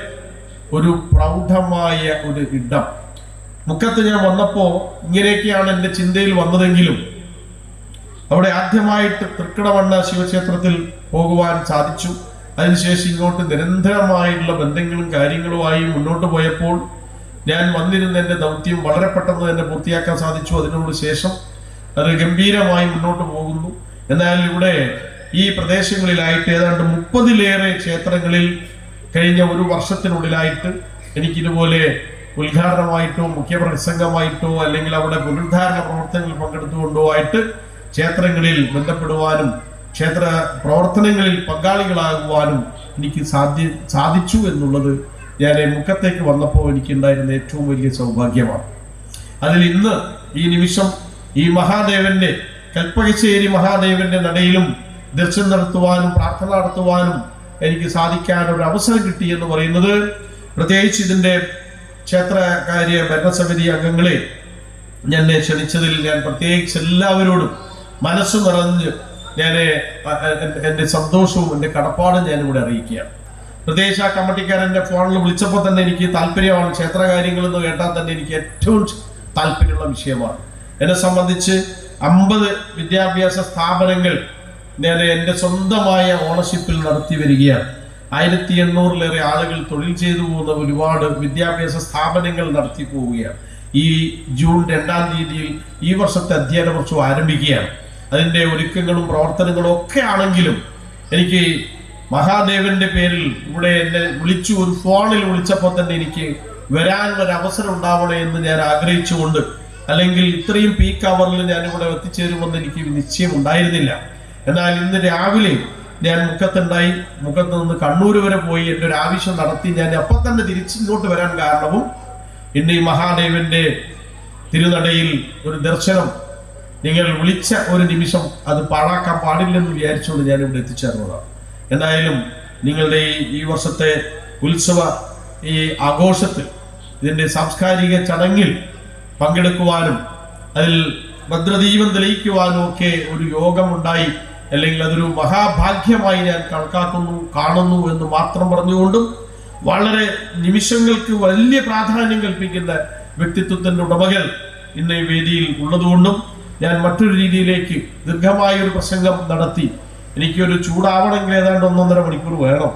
ഒരു പ്രൗഢമായ ഒരു ഇടം. മുക്കത്ത് ഞാൻ വന്നപ്പോ ഇങ്ങനെയൊക്കെയാണ് എൻ്റെ ചിന്തയിൽ വന്നതെങ്കിലും അവിടെ ആദ്യമായിട്ട് തൃക്കടവണ്ണ ശിവക്ഷേത്രത്തിൽ പോകുവാൻ സാധിച്ചു. അതിനുശേഷം ഇങ്ങോട്ട് നിരന്തരമായുള്ള ബന്ധങ്ങളും കാര്യങ്ങളുമായി മുന്നോട്ട് പോയപ്പോൾ ഞാൻ വന്നിരുന്ന എൻ്റെ ദൗത്യം വളരെ പെട്ടെന്ന് തന്നെ പൂർത്തിയാക്കാൻ സാധിച്ചു. അതിനോട് ശേഷം അത് ഗംഭീരമായി മുന്നോട്ട് പോകുന്നു. എന്നാൽ ഇവിടെ ഈ പ്രദേശങ്ങളിലായിട്ട് ഏതാണ്ട് 30-ലേറെ ക്ഷേത്രങ്ങളിൽ കഴിഞ്ഞ ഒരു വർഷത്തിനുള്ളിലായിട്ട് എനിക്കിതുപോലെ ഉദ്ഘാടനമായിട്ടോ മുഖ്യപ്രസംഗമായിട്ടോ അല്ലെങ്കിൽ അവിടെ പുനരുദ്ധാരണ പ്രവർത്തനങ്ങളിൽ പങ്കെടുത്തുകൊണ്ടോ ആയിട്ട് ക്ഷേത്രങ്ങളിൽ ബന്ധപ്പെടുവാനും ക്ഷേത്ര പ്രവർത്തനങ്ങളിൽ പങ്കാളികളാകുവാനും എനിക്ക് സാധിച്ചു എന്നുള്ളത് ഞാൻ മുക്കത്തേക്ക് വന്നപ്പോൾ എനിക്കുണ്ടായിരുന്ന ഏറ്റവും വലിയ സൗഭാഗ്യമാണ്. അതിൽ ഇന്ന് ഈ നിമിഷം ഈ മഹാദേവന്റെ കൽപ്പകശ്ശേരി മഹാദേവന്റെ നടയിലും ദർശനം നടത്തുവാനും പ്രാർത്ഥന നടത്തുവാനും എനിക്ക് സാധിക്കാൻ ഒരു അവസരം കിട്ടി എന്ന് പറയുന്നത്, പ്രത്യേകിച്ച് ഇതിന്റെ ക്ഷേത്രകാര്യ ഭരണസമിതി അംഗങ്ങളെ ഞാൻ ക്ഷണിച്ചതിൽ ഞാൻ പ്രത്യേകിച്ച് എല്ലാവരോടും മനസ്സ് നിറഞ്ഞ് ഞാൻ എൻ്റെ സന്തോഷവും എൻ്റെ കടപ്പാടും ഞാനിവിടെ അറിയിക്കുകയാണ്. പ്രത്യേകിച്ച് ആ കമ്മിറ്റിക്കാരൻ്റെ ഫോണിൽ വിളിച്ചപ്പോൾ തന്നെ എനിക്ക് താല്പര്യമാണ്. ക്ഷേത്രകാര്യങ്ങൾ എന്ന് കേട്ടാൽ തന്നെ എനിക്ക് ഏറ്റവും താല്പര്യമുള്ള വിഷയമാണ്. എന്നെ സംബന്ധിച്ച് 50 വിദ്യാഭ്യാസ സ്ഥാപനങ്ങൾ ഞാൻ എൻ്റെ സ്വന്തമായ ഓണർഷിപ്പിൽ നടത്തി വരികയാണ്. 1800-ലേറെ ആളുകൾ തൊഴിൽ ചെയ്തു പോകുന്ന ഒരുപാട് വിദ്യാഭ്യാസ സ്ഥാപനങ്ങൾ നടത്തി പോവുകയാണ്. ഈ ജൂൺ 2-ാം തീയതിയിൽ ഈ വർഷത്തെ അധ്യയന വർഷം ആരംഭിക്കുകയാണ്. അതിൻ്റെ ഒരുക്കങ്ങളും പ്രവർത്തനങ്ങളും ഒക്കെ ആണെങ്കിലും എനിക്ക് മഹാദേവന്റെ പേരിൽ ഇവിടെ എന്നെ വിളിച്ചു, ഒരു ഫോണിൽ വിളിച്ചപ്പോൾ തന്നെ എനിക്ക് വരാനൊരു അവസരം ഉണ്ടാവണേ എന്ന് ഞാൻ ആഗ്രഹിച്ചുകൊണ്ട്, അല്ലെങ്കിൽ ഇത്രയും പീക്ക് അവറിൽ ഞാൻ ഇവിടെ എത്തിച്ചേരുമെന്ന് എനിക്ക് നിശ്ചയം ഉണ്ടായിരുന്നില്ല. എന്നാൽ ഇന്ന് രാവിലെ ഞാൻ മുക്കത്തുണ്ടായി. മുക്കത്ത് നിന്ന് കണ്ണൂർ വരെ പോയി എൻ്റെ ഒരു ആവശ്യം നടത്തി ഞാൻ അപ്പം തന്നെ തിരിച്ചിങ്ങോട്ട് വരാൻ കാരണവും ഇന്ന് ഈ മഹാദേവന്റെ തിരുനടയിൽ ഒരു ദർശനം നിങ്ങൾ വിളിച്ച ഒരു നിമിഷം അത് പാഴാക്കാൻ പാടില്ലെന്ന് വിചാരിച്ചുകൊണ്ട് ഞാൻ ഇവിടെ എത്തിച്ചേർന്നതാണ്. എന്തായാലും നിങ്ങളുടെ ഈ വർഷത്തെ ഉത്സവ ഈ ആഘോഷത്തിൽ ഇതിൻ്റെ സാംസ്കാരിക ചടങ്ങിൽ പങ്കെടുക്കുവാനും അതിൽ ഭദ്രദീപം തെളിയിക്കുവാനും ഒക്കെ ഒരു യോഗമുണ്ടായി, അല്ലെങ്കിൽ അതൊരു മഹാഭാഗ്യമായി ഞാൻ കണക്കാക്കുന്നു, കാണുന്നു എന്ന് മാത്രം പറഞ്ഞുകൊണ്ടും വളരെ നിമിഷങ്ങൾക്ക് വലിയ പ്രാധാന്യം കൽപ്പിക്കുന്ന വ്യക്തിത്വത്തിൻ്റെ ഉടമകൾ ഇന്ന് ഈ വേദിയിൽ ഉള്ളതുകൊണ്ടും ഞാൻ മറ്റൊരു രീതിയിലേക്ക് ദീർഘമായ ഒരു പ്രസംഗം നടത്തി. എനിക്കൊരു ചൂടാവണമെങ്കിൽ ഏതാണ്ട് 1.5 മണിക്കൂർ വേണം.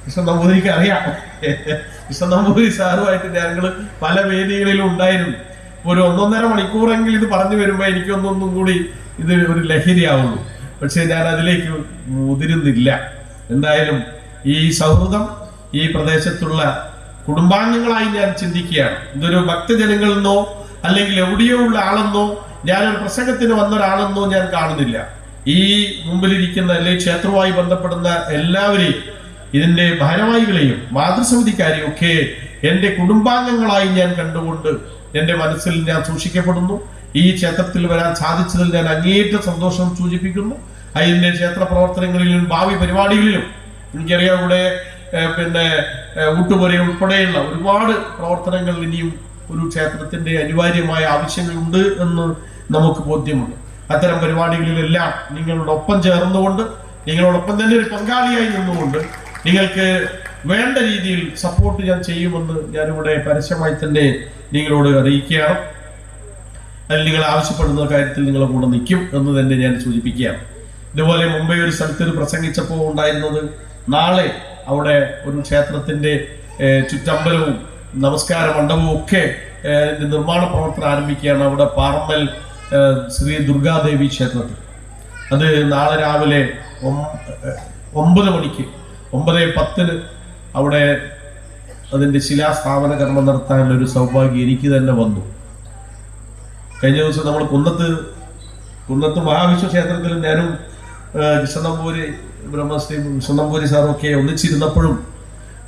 കൃഷ്ണൻ നമ്പൂതിരിക്ക് അറിയാം. കൃഷ്ണൻ നമ്പൂതിരി സാറുമായിട്ട് ഞങ്ങൾ പല വേദികളിലും ഉണ്ടായിരുന്നു. ഒരു 1.5 മണിക്കൂറെങ്കിലും ഇത് പറഞ്ഞു വരുമ്പോൾ എനിക്കൊന്നും കൂടി ഇത് ഒരു ലഹരിയാവുള്ളൂ. പക്ഷെ ഞാൻ അതിലേക്ക് മുതിരുന്നില്ല. എന്തായാലും ഈ സൗഹൃദം ഈ പ്രദേശത്തുള്ള കുടുംബാംഗങ്ങളായി ഞാൻ ചിന്തിക്കുകയാണ്. ഇതൊരു ഭക്തജനങ്ങളെന്നോ അല്ലെങ്കിൽ എവിടെയോ ഉള്ള ആളെന്നോ ഞാനൊരു പ്രസംഗത്തിന് വന്ന ഒരാളെന്നോ ഞാൻ കാണുന്നില്ല. ഈ മുമ്പിലിരിക്കുന്ന അല്ലെങ്കിൽ ക്ഷേത്രവുമായി ബന്ധപ്പെടുന്ന എല്ലാവരെയും, ഇതിന്റെ ഭാരവാഹികളെയും മാതൃസമിതിക്കാരെയും ഒക്കെ എൻ്റെ കുടുംബാംഗങ്ങളായി ഞാൻ കണ്ടുകൊണ്ട് എൻ്റെ മനസ്സിൽ ഞാൻ സൂക്ഷിക്കപ്പെടുന്നു. ഈ ക്ഷേത്രത്തിൽ വരാൻ സാധിച്ചതിൽ ഞാൻ അങ്ങേയറ്റ സന്തോഷം സൂചിപ്പിക്കുന്നു. അതിൻ്റെ ക്ഷേത്ര പ്രവർത്തനങ്ങളിലും ഭാവി പരിപാടികളിലും എനിക്കറിയാം ഇവിടെ ഊട്ടുപുര ഉൾപ്പെടെയുള്ള ഒരുപാട് പ്രവർത്തനങ്ങൾ ഇനിയും ഒരു ക്ഷേത്രത്തിന്റെ അനിവാര്യമായ ആവശ്യങ്ങളുണ്ട് എന്ന് നമുക്ക് ബോധ്യമുണ്ട്. അത്തരം പരിപാടികളിലെല്ലാം നിങ്ങളോടൊപ്പം ചേർന്നുകൊണ്ട്, നിങ്ങളോടൊപ്പം തന്നെ ഒരു പങ്കാളിയായി നിന്നുകൊണ്ട് നിങ്ങൾക്ക് വേണ്ട രീതിയിൽ സപ്പോർട്ട് ഞാൻ ചെയ്യുമെന്ന് ഞാനിവിടെ പരസ്യമായി തന്നെ നിങ്ങളോട് അറിയിക്കുകയാണ്. അതിൽ നിങ്ങൾ ആവശ്യപ്പെടുന്ന കാര്യത്തിൽ നിങ്ങളെ കൂടെ നിൽക്കും എന്ന് തന്നെ ഞാൻ സൂചിപ്പിക്കുകയാണ്. ഇതുപോലെ മുംബൈ ഒരു സ്ഥലത്ത് പ്രസംഗിച്ചപ്പോൾ ഉണ്ടായിരുന്നത്, നാളെ അവിടെ ഒരു ക്ഷേത്രത്തിന്റെ ചുറ്റമ്പലവും നമസ്കാര മണ്ഡപവും ഒക്കെ നിർമ്മാണ പ്രവർത്തനം ആരംഭിക്കുകയാണ് അവിടെ പാർമൽ ശ്രീ ദുർഗാദേവി ക്ഷേത്രത്തിൽ. അത് നാളെ രാവിലെ 9 മണിക്ക് 9:10 അവിടെ അതിൻ്റെ ശിലാസ്ഥാപന കർമ്മം നടത്താനുള്ള ഒരു സൗഭാഗ്യം എനിക്ക് തന്നെ വന്നു. കഴിഞ്ഞ ദിവസം നമ്മൾ കുന്നത്ത് മഹാവിഷ്ണു ക്ഷേത്രത്തിൽ ഞാനും കൃഷ്ണനമ്പൂരി ബ്രഹ്മശ്രീ കൃഷ്ണനമ്പൂരി സാറൊക്കെ ഒന്നിച്ചിരുന്നപ്പോഴും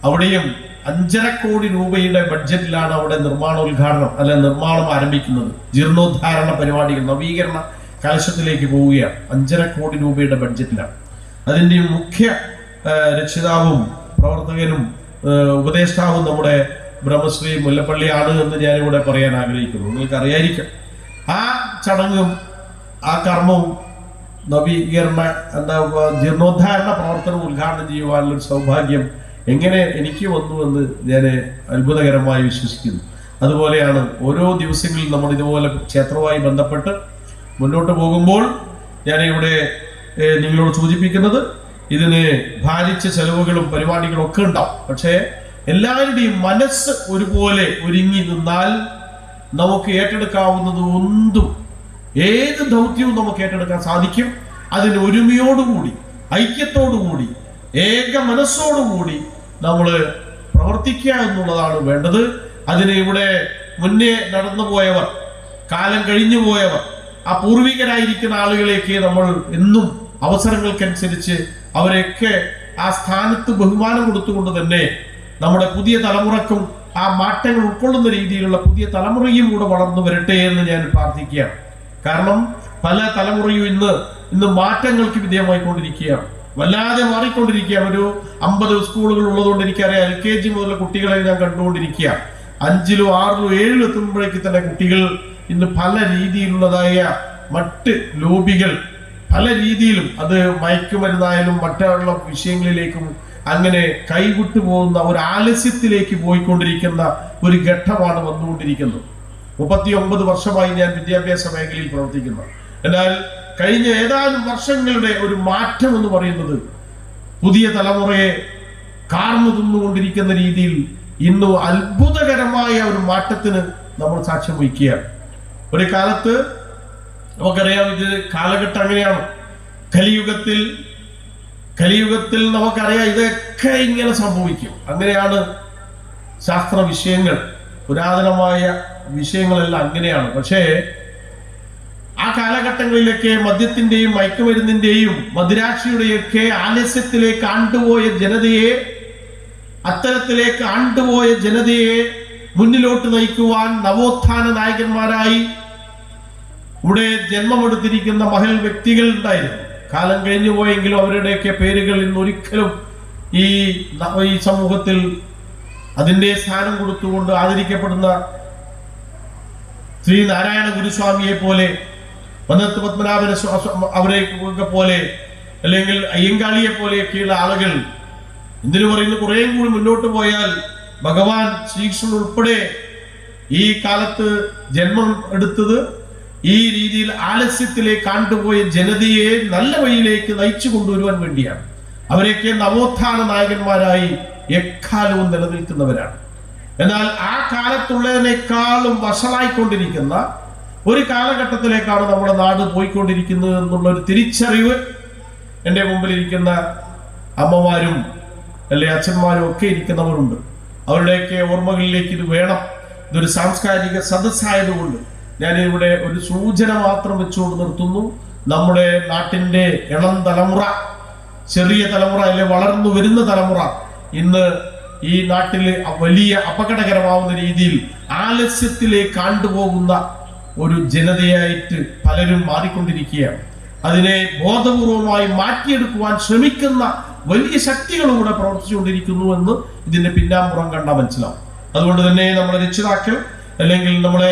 അവിടെയും 5.5 കോടി രൂപയുടെ ബഡ്ജറ്റിലാണ് അവിടെ നിർമ്മാണം ആരംഭിക്കുന്നത്. ജീർണോദ്ധാരണ പരിപാടികൾ, നവീകരണ കലശത്തിലേക്ക് പോവുകയാണ്. 5.5 കോടി രൂപയുടെ ബഡ്ജറ്റിലാണ്. അതിൻ്റെ മുഖ്യ രക്ഷിതാവും പ്രവർത്തകനും ഉപദേഷ്ടാവും നമ്മുടെ ബ്രഹ്മശ്രീ മുല്ലപ്പള്ളിയാണ് എന്ന് ഞാനിവിടെ പറയാൻ ആഗ്രഹിക്കുന്നു. നിങ്ങൾക്ക് അറിയായിരിക്കും, ആ ചടങ്ങും ആ കർമ്മവും നവീകരണ ജീർണോദ്ധാരണ പ്രവർത്തനം ഉദ്ഘാടനം ചെയ്യുവാനുള്ളൊരു സൗഭാഗ്യം എങ്ങനെ എനിക്ക് വന്നു എന്ന് ഞാൻ അത്ഭുതകരമായി വിശ്വസിക്കുന്നു. അതുപോലെയാണ് ഓരോ ദിവസങ്ങളിൽ നമ്മൾ ഇതുപോലെ ക്ഷേത്രവുമായി ബന്ധപ്പെട്ട് മുന്നോട്ട് പോകുമ്പോൾ ഞാനിവിടെ നിങ്ങളോട് സൂചിപ്പിക്കുന്നത്, ഇതിന് ഭാരിച്ച ചെലവുകളും പരിപാടികളും ഒക്കെ ഉണ്ടാവും. പക്ഷേ എല്ലാവരുടെയും മനസ്സ് ഒരുപോലെ ഒരുങ്ങി നിന്നാൽ നമുക്ക് ഏറ്റെടുക്കാവുന്നത് എന്തും, ഏത് ദൗത്യവും നമുക്ക് ഏറ്റെടുക്കാൻ സാധിക്കും. അതിന് ഒരുമയോടുകൂടി, ഐക്യത്തോടുകൂടി, ഏക മനസ്സോടുകൂടി നമ്മൾ പ്രവർത്തിക്കുക എന്നുള്ളതാണ് വേണ്ടത്. അതിന് ഇവിടെ മുന്നേ നടന്നുപോയവർ, കാലം കഴിഞ്ഞു പോയവർ, ആ പൂർവികരായിരിക്കുന്ന ആളുകളെയൊക്കെ നമ്മൾ എന്നും അവസരങ്ങൾക്കനുസരിച്ച് അവരെയൊക്കെ ആ സ്ഥാനത്ത് ബഹുമാനം കൊടുത്തുകൊണ്ട് തന്നെ നമ്മുടെ പുതിയ തലമുറക്കും ആ മാറ്റങ്ങൾ ഉൾക്കൊള്ളുന്ന രീതിയിലുള്ള പുതിയ തലമുറയും കൂടെ വളർന്നു വരട്ടെ എന്ന് ഞാൻ പ്രാർത്ഥിക്കുകയാണ്. കാരണം പല തലമുറയും ഇന്ന് മാറ്റങ്ങൾക്ക് വിധേയമായിക്കൊണ്ടിരിക്കുകയാണ്, വല്ലാതെ മാറിക്കൊണ്ടിരിക്കുകയാണ്. ഒരു 50 സ്കൂളുകൾ ഉള്ളതുകൊണ്ട് എനിക്കറിയാം, LKG മുതലുള്ള കുട്ടികളെ ഞാൻ കണ്ടുകൊണ്ടിരിക്കുകയാണ്. 5ലും 6ലും 7ലും എത്തുമ്പോഴേക്ക് തന്നെ കുട്ടികൾ ഇന്ന് പല രീതിയിലുള്ളതായ മറ്റ് ലോബികൾ, പല രീതിയിലും, അത് മയക്കുമരുന്നായാലും മറ്റുള്ള വിഷയങ്ങളിലേക്കും അങ്ങനെ കൈവിട്ടു പോകുന്ന ഒരു ആലസ്യത്തിലേക്ക് പോയിക്കൊണ്ടിരിക്കുന്ന ഒരു ഘട്ടമാണ് വന്നുകൊണ്ടിരിക്കുന്നത്. 39 വർഷമായി ഞാൻ വിദ്യാഭ്യാസ മേഖലയിൽ പ്രവർത്തിക്കുന്നു. എന്നാൽ കഴിഞ്ഞ ഏതാനും വർഷങ്ങളുടെ ഒരു മാറ്റം എന്ന് പറയുന്നത് പുതിയ തലമുറയെ കാർന്നു തിന്നുകൊണ്ടിരിക്കുന്ന രീതിയിൽ ഇന്ന് അത്ഭുതകരമായ ഒരു മാറ്റത്തിന് നമ്മൾ സാക്ഷ്യം വഹിക്കുകയാണ്. ഒരു കാലത്ത് നമുക്കറിയാം, ഇത് കാലഘട്ടം അങ്ങനെയാണ്. കലിയുഗത്തിൽ നമുക്കറിയാം ഇതൊക്കെ ഇങ്ങനെ സംഭവിക്കും. അങ്ങനെയാണ് ശാസ്ത്ര വിഷയങ്ങൾ, പുരാതനമായ വിഷയങ്ങളെല്ലാം അങ്ങനെയാണ്. പക്ഷേ ആ കാലഘട്ടങ്ങളിലൊക്കെ മദ്യത്തിന്റെയും മയക്കുമരുന്നിന്റെയും മദിരാക്ഷിയുടെയൊക്കെ ആലസ്യത്തിലേക്ക് ആണ്ടുപോയ ജനതയെ മുന്നിലോട്ട് നയിക്കുവാൻ നവോത്ഥാന നായകന്മാരായി ഇവിടെ ജന്മമെടുത്തിരിക്കുന്ന മഹൽ വ്യക്തികൾ ഉണ്ടായിരുന്നു. കാലം കഴിഞ്ഞു പോയെങ്കിലും അവരുടെയൊക്കെ പേരുകൾ ഇന്നൊരിക്കലും ഈ സമൂഹത്തിൽ അതിൻ്റെ സ്ഥാനം കൊടുത്തുകൊണ്ട് ആദരിക്കപ്പെടുന്ന ശ്രീ നാരായണ ഗുരുസ്വാമിയെ പോലെ, വന്നത്ത് പത്മനാഭന അവരെയൊക്കെ പോലെ, അല്ലെങ്കിൽ അയ്യങ്കാളിയെ പോലെയൊക്കെയുള്ള ആളുകൾ എന്തിനു പറയുന്നു, കുറേയും കൂടി മുന്നോട്ട് പോയാൽ ഭഗവാൻ ശ്രീകൃഷ്ണൻ ഉൾപ്പെടെ ഈ കാലത്ത് ജന്മം എടുത്തത് ഈ രീതിയിൽ ആലസ്യത്തിലേക്ക് ആണ്ടുപോയ ജനതയെ നല്ല വഴിയിലേക്ക് നയിച്ചു കൊണ്ടുവരുവാൻ വേണ്ടിയാണ്. അവരെയൊക്കെ നവോത്ഥാന നായകന്മാരായി എക്കാലവും നിലനിൽക്കുന്നവരാണ്. എന്നാൽ ആ കാലത്തുള്ളതിനേക്കാളും വഷളായിക്കൊണ്ടിരിക്കുന്ന ഒരു കാലഘട്ടത്തിലേക്കാണ് നമ്മുടെ നാട് പോയിക്കൊണ്ടിരിക്കുന്നത് എന്നുള്ള ഒരു തിരിച്ചറിവ് എൻ്റെ മുമ്പിലിരിക്കുന്ന അമ്മമാരും അല്ലെ അച്ഛന്മാരും ഒക്കെ ഇരിക്കുന്നവരുണ്ട്. അവരുടെയൊക്കെ ഓർമ്മകളിലേക്ക് ഇത് വേണം. ഇതൊരു സാംസ്കാരിക സദസ്സായതുകൊണ്ട് ഞാനിവിടെ ഒരു സൂചന മാത്രം വെച്ചുകൊണ്ട് നിർത്തുന്നു. നമ്മുടെ നാട്ടിൻ്റെ ഇളം തലമുറ, ചെറിയ തലമുറ അല്ലെ വളർന്നു വരുന്ന തലമുറ ഇന്ന് ഈ നാട്ടിൽ വലിയ അപകടകരമാവുന്ന രീതിയിൽ ആലസ്യത്തിലേക്ക് ആണ്ടുപോകുന്ന ഒരു ജനതയായിട്ട് പലരും മാറിക്കൊണ്ടിരിക്കുകയാണ്. അതിനെ ബോധപൂർവമായി മാറ്റിയെടുക്കുവാൻ ശ്രമിക്കുന്ന വലിയ ശക്തികളുകൂടെ പ്രവർത്തിച്ചുകൊണ്ടിരിക്കുന്നു എന്ന് ഇതിന്റെ പിന്നാമ്പുറം കണ്ടാൽ മനസ്സിലാവും. അതുകൊണ്ട് തന്നെ നമ്മുടെ രക്ഷിതാക്കൾ അല്ലെങ്കിൽ നമ്മളെ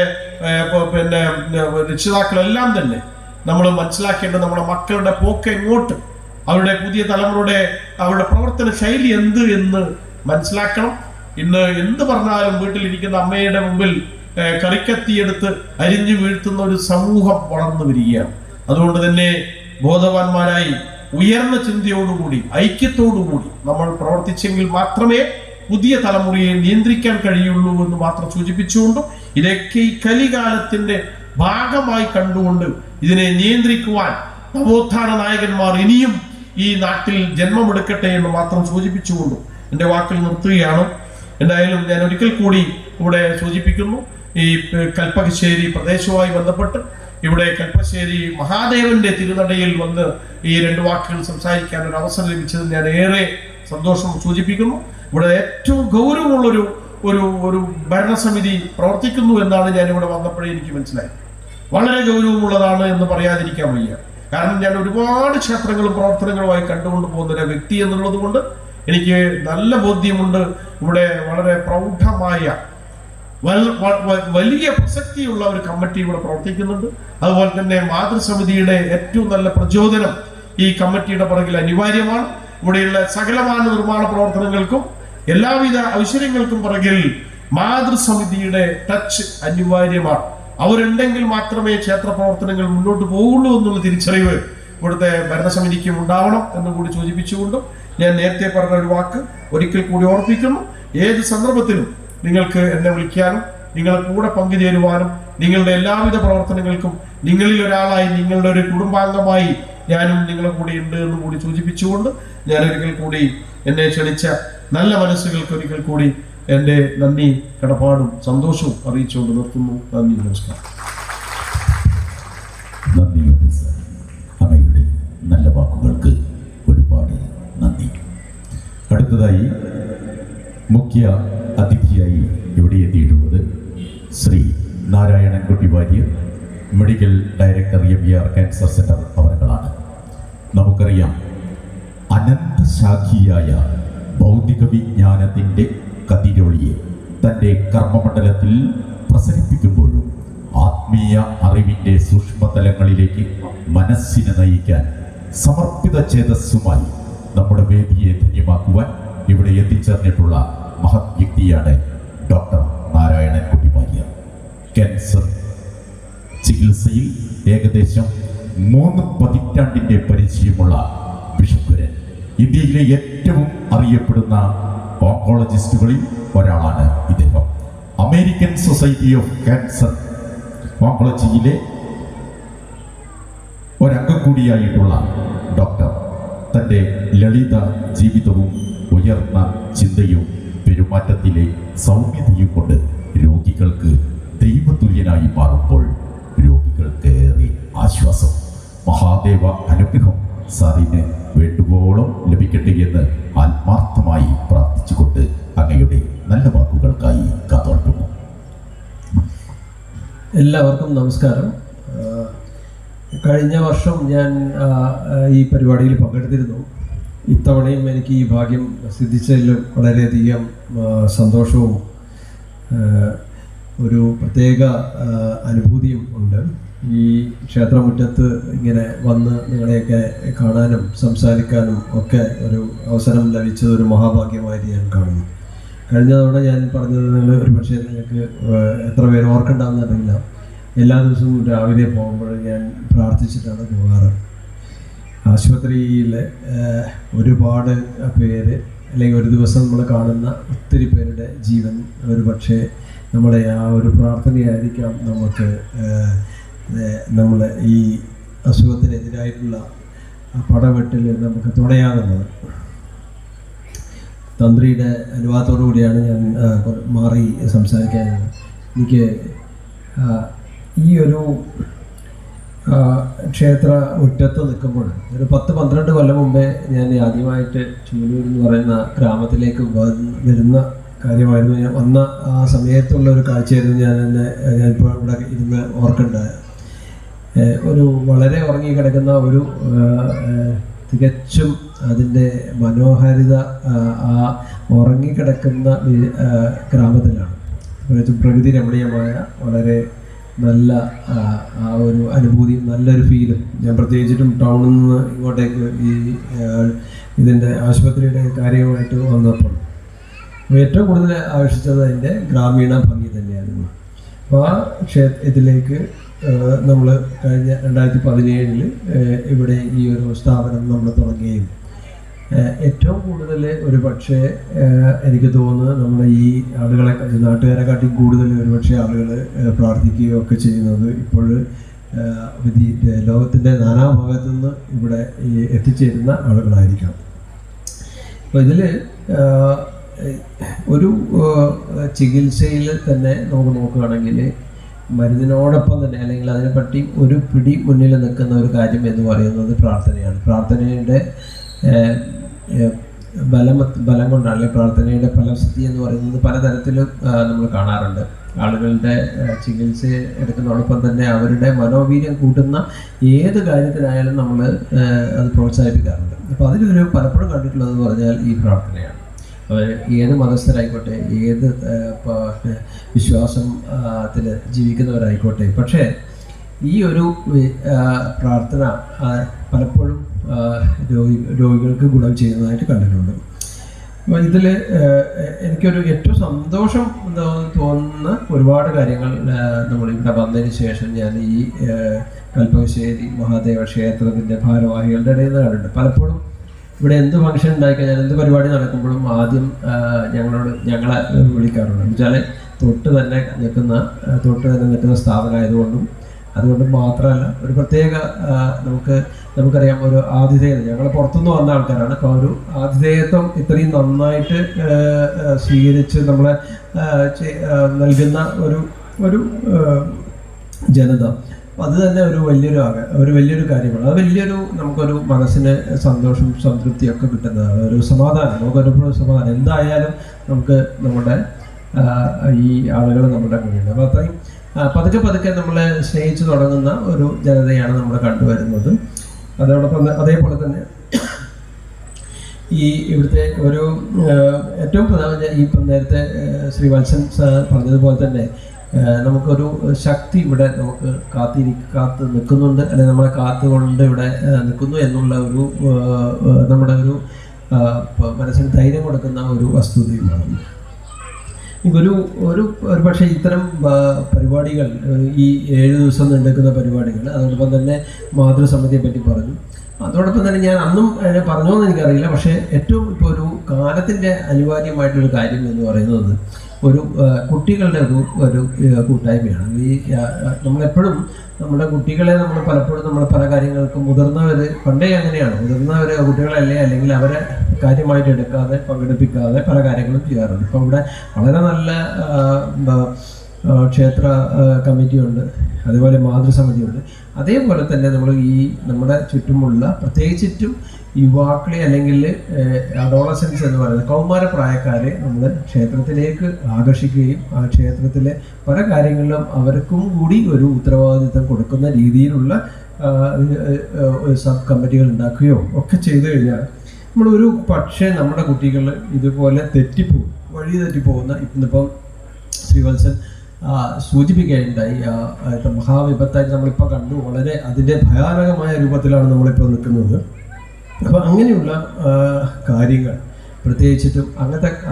രക്ഷിതാക്കളെല്ലാം തന്നെ നമ്മൾ മനസ്സിലാക്കേണ്ടത് നമ്മുടെ മക്കളുടെ പോക്ക് എങ്ങോട്ട്, അവരുടെ പുതിയ തലമുറയുടെ അവരുടെ പ്രവർത്തന ശൈലി എന്ത് എന്ന് മനസ്സിലാക്കണം. ഇന്ന് എന്ത് പറഞ്ഞാലും വീട്ടിലിരിക്കുന്ന അമ്മയുടെ മുമ്പിൽ കറിക്കത്തിയെടുത്ത് അരിഞ്ഞു വീഴ്ത്തുന്ന ഒരു സമൂഹം വളർന്നു വരികയാണ്. അതുകൊണ്ട് തന്നെ ബോധവാന്മാരായി ഉയർന്ന ചിന്തയോടുകൂടി ഐക്യത്തോടുകൂടി നമ്മൾ പ്രവർത്തിച്ചെങ്കിൽ മാത്രമേ പുതിയ തലമുറയെ നിയന്ത്രിക്കാൻ കഴിയുള്ളൂ എന്ന് മാത്രം സൂചിപ്പിച്ചുകൊണ്ടും ഇതൊക്കെ ഈ കലികാലത്തിന്റെ ഭാഗമായി കണ്ടുകൊണ്ട് ഇതിനെ നിയന്ത്രിക്കുവാൻ നവോത്ഥാന നായകന്മാർ ഇനിയും ഈ നാട്ടിൽ ജന്മമെടുക്കട്ടെ എന്ന് മാത്രം സൂചിപ്പിച്ചുകൊണ്ടും എൻ്റെ വാക്കിൽ നിർത്തുകയാണ്. എന്തായാലും ഞാൻ ഒരിക്കൽ കൂടി ഇവിടെ സൂചിപ്പിക്കുന്നു, ഈ കൽപ്പകശ്ശേരി പ്രദേശവുമായി ബന്ധപ്പെട്ട് ഇവിടെ കൽപ്പശ്ശേരി മഹാദേവന്റെ തിരുനടയിൽ വന്ന് ഈ 2 വാക്കുകൾ സംസാരിക്കാൻ ഒരു അവസരം ലഭിച്ചതിൽ ഞാൻ ഏറെ സന്തോഷം സൂചിപ്പിക്കുന്നു. ഇവിടെ ഏറ്റവും ഗൗരവമുള്ളൊരു ഒരു ഒരു ഭരണസമിതി പ്രവർത്തിക്കുന്നു എന്നാണ് ഞാൻ ഇവിടെ വന്നപ്പോഴേ എനിക്ക് മനസ്സിലായത്. വളരെ ഗൗരവമുള്ളതാണ് എന്ന് പറയാതിരിക്കാൻ വയ്യ. കാരണം ഞാൻ ഒരുപാട് ക്ഷേത്രങ്ങളും പ്രവർത്തനങ്ങളുമായി കണ്ടുകൊണ്ട് പോകുന്ന ഒരു വ്യക്തി എന്നുള്ളത് കൊണ്ട് എനിക്ക് നല്ല ബോധ്യമുണ്ട്. ഇവിടെ വളരെ പ്രൗഢമായ വലിയ പ്രസക്തിയുള്ള ഒരു കമ്മിറ്റി ഇവിടെ പ്രവർത്തിക്കുന്നുണ്ട്. അതുപോലെ തന്നെ മാതൃസമിതിയുടെ ഏറ്റവും നല്ല പ്രചോദനം ഈ കമ്മിറ്റിയുടെ പുറകിൽ അനിവാര്യമാണ്. ഇവിടെയുള്ള സകലമാന നിർമ്മാണ പ്രവർത്തനങ്ങൾക്കും എല്ലാവിധ ഐശ്വര്യങ്ങൾക്കും പുറകിൽ മാതൃസമിതിയുടെ ടച്ച് അനിവാര്യമാണ്. അവരുണ്ടെങ്കിൽ മാത്രമേ ക്ഷേത്ര പ്രവർത്തനങ്ങൾ മുന്നോട്ട് പോകുള്ളൂ എന്നുള്ള തിരിച്ചറിവ് ഇവിടുത്തെ ഭരണസമിതിക്കും ഉണ്ടാവണം എന്ന് കൂടി സൂചിപ്പിച്ചുകൊണ്ടും ഞാൻ നേരത്തെ പറഞ്ഞ ഒരു വാക്ക് ഒരിക്കൽ കൂടി ഓർപ്പിക്കുന്നു. ഏത് സന്ദർഭത്തിലും നിങ്ങൾക്ക് എന്നെ വിളിക്കാനും നിങ്ങളെ കൂടെ പങ്കുചേരുവാനും നിങ്ങളുടെ എല്ലാവിധ പ്രവർത്തനങ്ങൾക്കും നിങ്ങളിൽ ഒരാളായി നിങ്ങളുടെ ഒരു കുടുംബാംഗമായി ഞാനും നിങ്ങളെ കൂടെ ഉണ്ട് എന്ന് കൂടി സൂചിപ്പിച്ചുകൊണ്ട് ഞാൻ ഒരിക്കൽ കൂടി എന്നെ ക്ഷണിച്ച നല്ല മനസ്സുകൾക്ക് ഒരിക്കൽ കൂടി എൻ്റെ നന്ദി, കടപ്പാടും സന്തോഷവും അറിയിച്ചുകൊണ്ട് നിർത്തുന്നു. നന്ദി, നമസ്കാരം. നന്ദിയുണ്ട് സർ. അങ്ങയുടെ നല്ല വാക്കുകൾക്ക് ഒരുപാട് നന്ദി. അടുത്തതായി മുഖ്യ അതിഥിയായി ഇവിടെ എത്തിയിട്ടുള്ളത് Shri Narayanankutty Warrier, medical director MBR cancer centre അവരുകളാണ്. നമുക്കറിയാം, അനന്തശാഖിയായ ഭൗതിക വിജ്ഞാനത്തിൻ്റെ കതിരൊളിയെ തൻ്റെ കർമ്മമണ്ഡലത്തിൽ പ്രസരിപ്പിക്കുമ്പോഴും ആത്മീയ അറിവിൻ്റെ സൂക്ഷ്മതലങ്ങളിലേക്ക് മനസ്സിനെ നയിക്കാൻ സമർപ്പിത ചേതസ്സുമായി നമ്മുടെ വേദിയെ ധന്യമാക്കുവാൻ ഇവിടെ എത്തിച്ചേർന്നിട്ടുള്ള മഹത് വ്യക്തിയാണ് ഡോക്ടർ നാരായണൻകുട്ടി വാര്യർ. ക്യാൻസർ ചികിത്സയിൽ ഏകദേശം 3 പതിറ്റാണ്ടിൻ്റെ പരിചയമുള്ള ബിഷപ്പുരൻ, ഇന്ത്യയിലെ ഏറ്റവും അറിയപ്പെടുന്ന ഓങ്കോളജിസ്റ്റുകളിൽ ഒരാളാണ് ഇദ്ദേഹം. അമേരിക്കൻ സൊസൈറ്റി ഓഫ് ക്യാൻസർ ഓങ്കോളജിയിലെ ഒരംഗം കൂടിയായിട്ടുള്ള ഡോക്ടർ തൻ്റെ ലളിത ജീവിതവും ഉയർന്ന ചിന്തയും പെരുമാറ്റത്തിലെ സൗമ്യതയും കൊണ്ട് രോഗികൾക്ക് ദൈവതുല്യനായി മാറുമ്പോൾ രോഗികൾക്ക് ഏറെ ആശ്വാസം. മഹാദേവ അനുഗ്രഹം സാറിന് വേണ്ടുവോളം ലഭിക്കട്ടെ എന്ന് ആത്മാർത്ഥമായി പ്രാർത്ഥിച്ചുകൊണ്ട് അങ്ങയുടെ നല്ല വാക്കുകൾക്കായി കാത്തോർക്കുന്നു. എല്ലാവർക്കും നമസ്കാരം. കഴിഞ്ഞ വർഷം ഞാൻ ഈ പരിപാടിയിൽ പങ്കെടുത്തിരുന്നു. ഇത്തവണയും എനിക്ക് ഈ ഭാഗ്യം സിദ്ധിച്ചതിൽ വളരെയധികം സന്തോഷവും ഒരു പ്രത്യേക അനുഭൂതിയും ഉണ്ട്. ഈ ക്ഷേത്രമുറ്റത്ത് ഇങ്ങനെ വന്ന് നിങ്ങളെയൊക്കെ കാണാനും സംസാരിക്കാനും ഒക്കെ ഒരു അവസരം ലഭിച്ചത് ഒരു മഹാഭാഗ്യമായിട്ട് ഞാൻ കാണുന്നു. കഴിഞ്ഞ തവണ ഞാൻ പറഞ്ഞത് നിങ്ങൾ ഒരു പക്ഷേ നിങ്ങൾക്ക് എത്ര പേര് ഓർക്കണ്ടെന്നറിയില്ല, എല്ലാ ദിവസവും രാവിലെ പോകുമ്പോൾ ഞാൻ പ്രാർത്ഥിച്ചിട്ടാണ് പോകാറ്. ആശുപത്രിയിൽ ഒരുപാട് പേര് അല്ലെങ്കിൽ ഒരു ദിവസം നമ്മൾ കാണുന്ന ഒത്തിരി പേരുടെ ജീവൻ ഒരു പക്ഷേ നമ്മുടെ ആ ഒരു പ്രാർത്ഥനയായിരിക്കാം നമുക്ക് നമ്മൾ ഈ അസുഖത്തിനെതിരായിട്ടുള്ള പടവെട്ടിൽ നമുക്ക് തുണയാകുന്നത്. തന്ത്രിയുടെ അനുവാദത്തോടു കൂടിയാണ് ഞാൻ മാറി സംസാരിക്കാൻ. എനിക്ക് ഈ ഒരു ക്ഷേത്ര മുറ്റത്ത് നിൽക്കുമ്പോൾ ഒരു 10-12 കൊല്ലം മുമ്പേ ഞാൻ ആദ്യമായിട്ട് ചൂലൂർ എന്ന് പറയുന്ന ഗ്രാമത്തിലേക്ക് വരുന്ന കാര്യമായിരുന്നു. ഞാൻ വന്ന ആ സമയത്തുള്ള ഒരു കാഴ്ചയായിരുന്നു ഞാനിപ്പോൾ ഇവിടെ ഇരുന്ന് ഓർക്കേണ്ടത്. ഒരു വളരെ ഉറങ്ങി കിടക്കുന്ന ഒരു തികച്ചും അതിൻ്റെ മനോഹാരിത ആ ഉറങ്ങിക്കിടക്കുന്ന ഗ്രാമത്തിലാണ്. പ്രകൃതി രമണീയമായ വളരെ നല്ല ആ ഒരു അനുഭൂതിയും നല്ലൊരു ഫീലും. ഞാൻ പ്രത്യേകിച്ചിട്ടും ടൗണിൽ നിന്ന് ഇങ്ങോട്ടേക്ക് ഈ ഇതിൻ്റെ ആശുപത്രിയുടെ കാര്യമായിട്ട് വന്നപ്പോൾ ഏറ്റവും കൂടുതൽ ആകർഷിച്ചത് അതിൻ്റെ ഗ്രാമീണ ഭംഗി തന്നെയായിരുന്നു. അപ്പോൾ ആ ഇതിലേക്ക് നമ്മൾ കഴിഞ്ഞ 2017 ഇവിടെ ഈ ഒരു സ്ഥാപനം നമ്മൾ തുടങ്ങുകയും ഏറ്റവും കൂടുതൽ ഒരു പക്ഷേ എനിക്ക് തോന്നുന്നത് നമ്മുടെ ഈ ആളുകളെ നാട്ടുകാരെക്കാട്ടി കൂടുതൽ ഒരുപക്ഷെ ആളുകൾ പ്രാർത്ഥിക്കുകയോ ഒക്കെ ചെയ്യുന്നത് ഇപ്പോൾ ലോകത്തിൻ്റെ നാനാഭാഗത്തു നിന്ന് ഇവിടെ എത്തിച്ചേരുന്ന ആളുകളായിരിക്കാം. അപ്പോൾ ഇതിൽ ഒരു ചികിത്സയിൽ തന്നെ നമുക്ക് നോക്കുകയാണെങ്കിൽ മരുന്നിനോടൊപ്പം തന്നെ അല്ലെങ്കിൽ അതിനെപ്പറ്റി ഒരു പിടി മുന്നിൽ നിൽക്കുന്ന ഒരു കാര്യം എന്ന് പറയുന്നത് പ്രാർത്ഥനയാണ്. പ്രാർത്ഥനയുടെ ബലം കൊണ്ടാണ്, അല്ലെങ്കിൽ പ്രാർത്ഥനയുടെ ഫലസിദ്ധി എന്ന് പറയുന്നത് പലതരത്തിലും നമ്മൾ കാണാറുണ്ട്. ആളുകളുടെ ചികിത്സ എടുക്കുന്നതോടൊപ്പം തന്നെ അവരുടെ മനോവീര്യം കൂട്ടുന്ന ഏത് കാര്യത്തിനായാലും നമ്മൾ അത് പ്രോത്സാഹിപ്പിക്കാറുണ്ട്. അപ്പോൾ അതിലൊരു പലപ്പോഴും കണ്ടിട്ടുള്ളതെന്ന് പറഞ്ഞാൽ ഈ പ്രാർത്ഥനയാണ്. ഏത് മതസ്ഥരായിക്കോട്ടെ, ഏത് വിശ്വാസത്തിൽ ജീവിക്കുന്നവരായിക്കോട്ടെ, പക്ഷേ ഈ ഒരു പ്രാർത്ഥന പലപ്പോഴും രോഗികൾക്ക് ഗുണം ചെയ്യുന്നതായിട്ട് കണ്ടിട്ടുണ്ട്. അപ്പോൾ ഇതിൽ എനിക്കൊരു ഏറ്റവും സന്തോഷം തോന്നുന്ന ഒരുപാട് കാര്യങ്ങൾ നമ്മളിവിടെ വന്നതിന് ശേഷം ഞാൻ ഈ കൽപ്പകശ്ശേരി മഹാദേവ ക്ഷേത്രത്തിൻ്റെ ഭാരവാഹികളുടെ ഇടയിൽ നിന്ന് കണ്ടിട്ടുണ്ട്. പലപ്പോഴും ഇവിടെ എന്ത് ഫംഗ്ഷൻ ഉണ്ടായിക്കഴിഞ്ഞാൽ, എന്ത് പരിപാടി നടക്കുമ്പോഴും ആദ്യം ഞങ്ങളെ വിളിക്കാറുണ്ട്. എന്നുവെച്ചാൽ തൊട്ട് തന്നെ നിൽക്കുന്ന സ്ഥാപനമായതുകൊണ്ടും അതുകൊണ്ട് മാത്രമല്ല ഒരു പ്രത്യേക നമുക്കറിയാം ഒരു ആതിഥേയത. ഞങ്ങൾ പുറത്തുനിന്ന് വന്ന ആൾക്കാരാണ്. അപ്പോൾ ഒരു ആതിഥേയത്വം ഇത്രയും നന്നായിട്ട് സ്വീകരിച്ച് നമ്മളെ നൽകുന്ന ഒരു ജനത, അത് തന്നെ ഒരു വലിയൊരു കാര്യമാണ്. അത് വലിയൊരു നമുക്കൊരു മനസ്സിന് സന്തോഷം സംതൃപ്തിയൊക്കെ കിട്ടുന്നതാണ്. ഒരു സമാധാനം, നമുക്കൊരു സമാധാനം. എന്തായാലും നമുക്ക് നമ്മുടെ ഈ ആളുകൾ നമ്മുടെ കൂടെയുണ്ട്. അപ്പോൾ അത്രയും പതുക്കെ നമ്മളെ സ്നേഹിച്ച് തുടങ്ങുന്ന ഒരു ജനതയാണ് നമ്മൾ കണ്ടുവരുന്നത്. അതേപോലെ തന്നെ ഈ ഇവിടുത്തെ ഒരു ഏറ്റവും പ്രധാന ഈ നേരത്തെ ശ്രീ വത്സൻ പറഞ്ഞതുപോലെ തന്നെ നമുക്കൊരു ശക്തി ഇവിടെ നമുക്ക് കാത്ത് നിൽക്കുന്നുണ്ട്, അല്ലെങ്കിൽ നമ്മളെ കാത്തുകൊണ്ട് ഇവിടെ നിൽക്കുന്നു എന്നുള്ള ഒരു നമ്മുടെ മനസ്സിന് ധൈര്യം കൊടുക്കുന്ന ഒരു വസ്തുതയുമാണ്. ഒരു പക്ഷേ ഇത്തരം പരിപാടികൾ, ഈ 7 ദിവസം നീണ്ടുനിൽക്കുന്ന പരിപാടികൾ, അതോടൊപ്പം തന്നെ മാതൃസമിതിയെ പറ്റി പറഞ്ഞു. അതോടൊപ്പം തന്നെ ഞാൻ അന്നും പറഞ്ഞോന്ന് എനിക്കറിയില്ല, പക്ഷേ ഏറ്റവും ഇപ്പോൾ ഒരു കാലത്തിൻ്റെ അനിവാര്യമായിട്ടൊരു കാര്യം എന്ന് പറയുന്നത് ഒരു കുട്ടികളുടെ ഒരു കൂട്ടായ്മയാണ്. ഈ നമ്മളെപ്പോഴും നമ്മുടെ കുട്ടികളെ പലപ്പോഴും പല കാര്യങ്ങൾക്കും മുതിർന്നവർ പണ്ടേ അങ്ങനെയാണ്, മുതിർന്നവർ കുട്ടികളല്ലേ അല്ലെങ്കിൽ അവരെ കാര്യമായിട്ട് എടുക്കാതെ പങ്കെടുപ്പിക്കാതെ പല കാര്യങ്ങളും ചെയ്യാറുണ്ട്. ഇപ്പോൾ ഇവിടെ വളരെ നല്ല ക്ഷേത്ര കമ്മിറ്റിയുണ്ട്, അതുപോലെ മാതൃസമിതിയുണ്ട്. അതേപോലെ തന്നെ നമ്മുടെ ചുറ്റുമുള്ള പ്രത്യേകിച്ചിട്ടും യുവാക്കളെ അല്ലെങ്കിൽ അഡോളസൻസ് എന്ന് പറയുന്നത് കൗമാരപ്രായക്കാരെ നമ്മൾ ക്ഷേത്രത്തിലേക്ക് ആകർഷിക്കുകയും ആ ക്ഷേത്രത്തിലെ പല കാര്യങ്ങളിലും അവർക്കും കൂടി ഒരു ഉത്തരവാദിത്വം കൊടുക്കുന്ന രീതിയിലുള്ള സബ് കമ്മിറ്റികൾ ഉണ്ടാക്കുകയോ ഒക്കെ ചെയ്തു കഴിഞ്ഞാൽ നമ്മളൊരു പക്ഷേ നമ്മുടെ കുട്ടികൾ ഇതുപോലെ വഴി തെറ്റിപ്പോകുന്ന ഇന്നിപ്പം ശ്രീവത്സൻ സൂചിപ്പിക്കുകയുണ്ടായി. മഹാവിപത്തായിട്ട് നമ്മളിപ്പോൾ കണ്ടു, വളരെ അതിൻ്റെ ഭയാനകമായ രൂപത്തിലാണ് നമ്മളിപ്പോൾ നിൽക്കുന്നത്. അപ്പോൾ അങ്ങനെയുള്ള കാര്യങ്ങൾ പ്രത്യേകിച്ചിട്ടും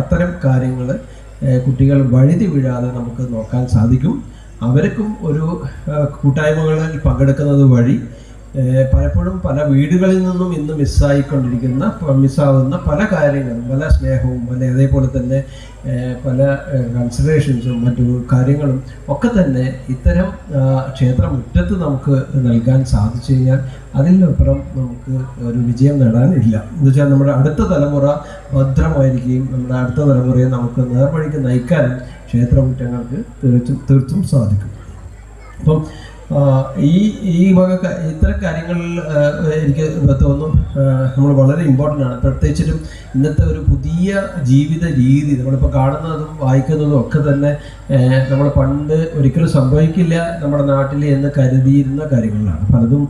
അത്തരം കാര്യങ്ങൾ കുട്ടികൾ വഴുതി വീഴാതെ നമുക്ക് നോക്കാൻ സാധിക്കും. അവർക്കും ഒരു കൂട്ടായ്മകളിൽ പങ്കെടുക്കുന്നത് വഴി പലപ്പോഴും പല വീടുകളിൽ നിന്നും ഇന്ന് മിസ്സാവുന്ന പല കാര്യങ്ങളും, പല സ്നേഹവും, അതേപോലെ തന്നെ പല കൺസിഡറേഷൻസും മറ്റു കാര്യങ്ങളും ഒക്കെ തന്നെ ഇത്തരം ക്ഷേത്രമുറ്റത്ത് നമുക്ക് നൽകാൻ സാധിച്ചു കഴിഞ്ഞാൽ അതിനപ്പുറം നമുക്ക് ഒരു വിജയം നേടാനില്ല. എന്നുവെച്ചാൽ നമ്മുടെ അടുത്ത തലമുറ ഭദ്രമായിരിക്കുകയും നമ്മുടെ അടുത്ത തലമുറയെ നമുക്ക് നേർവഴിക്ക് നയിക്കാനും ക്ഷേത്രമുറ്റങ്ങൾക്ക് തീർച്ചും സാധിക്കും. അപ്പം ഈ വക ഇത്തരം കാര്യങ്ങളിൽ എനിക്ക് തോന്നുന്നു നമ്മൾ വളരെ ഇമ്പോർട്ടൻ്റ് ആണ്. പ്രത്യേകിച്ചിട്ടും ഇന്നത്തെ ഒരു പുതിയ ജീവിത രീതി നമ്മളിപ്പോൾ കാണുന്നതും വായിക്കുന്നതും ഒക്കെ തന്നെ നമ്മൾ പണ്ട് ഒരിക്കലും സംഭവിക്കില്ല നമ്മുടെ നാട്ടിൽ എന്ന് കരുതിയിരുന്ന കാര്യങ്ങളാണ്. പലതും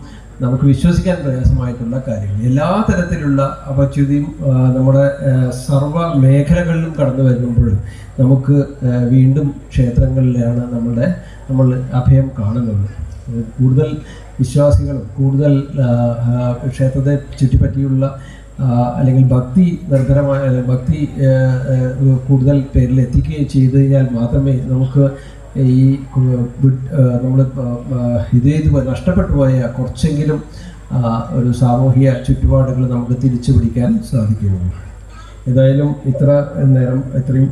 നമുക്ക് വിശ്വസിക്കാൻ പ്രയാസമായിട്ടുള്ള കാര്യങ്ങൾ, എല്ലാ തരത്തിലുള്ള അപച്യുതിയും നമ്മുടെ സർവ്വ മേഖലകളിലും കടന്നു വരുമ്പോൾ നമുക്ക് വീണ്ടും ക്ഷേത്രങ്ങളിലാണ് നമ്മൾ അഭയം കാണുന്നത്. കൂടുതൽ വിശ്വാസികളും കൂടുതൽ ക്ഷേത്രത്തെ ചുറ്റിപ്പറ്റിയുള്ള അല്ലെങ്കിൽ ഭക്തി നിർഭരമായ ഭക്തി കൂടുതൽ പേരിൽ എത്തിക്കുകയും ചെയ്തു കഴിഞ്ഞാൽ മാത്രമേ നമുക്ക് ഈ നമ്മൾ നഷ്ടപ്പെട്ടു പോയ കുറച്ചെങ്കിലും ഒരു സാമൂഹിക ചുറ്റുപാടുകൾ നമുക്ക് തിരിച്ചു പിടിക്കാൻ സാധിക്കുകയുള്ളൂ. ഏതായാലും ഇത്ര നേരം ഇത്രയും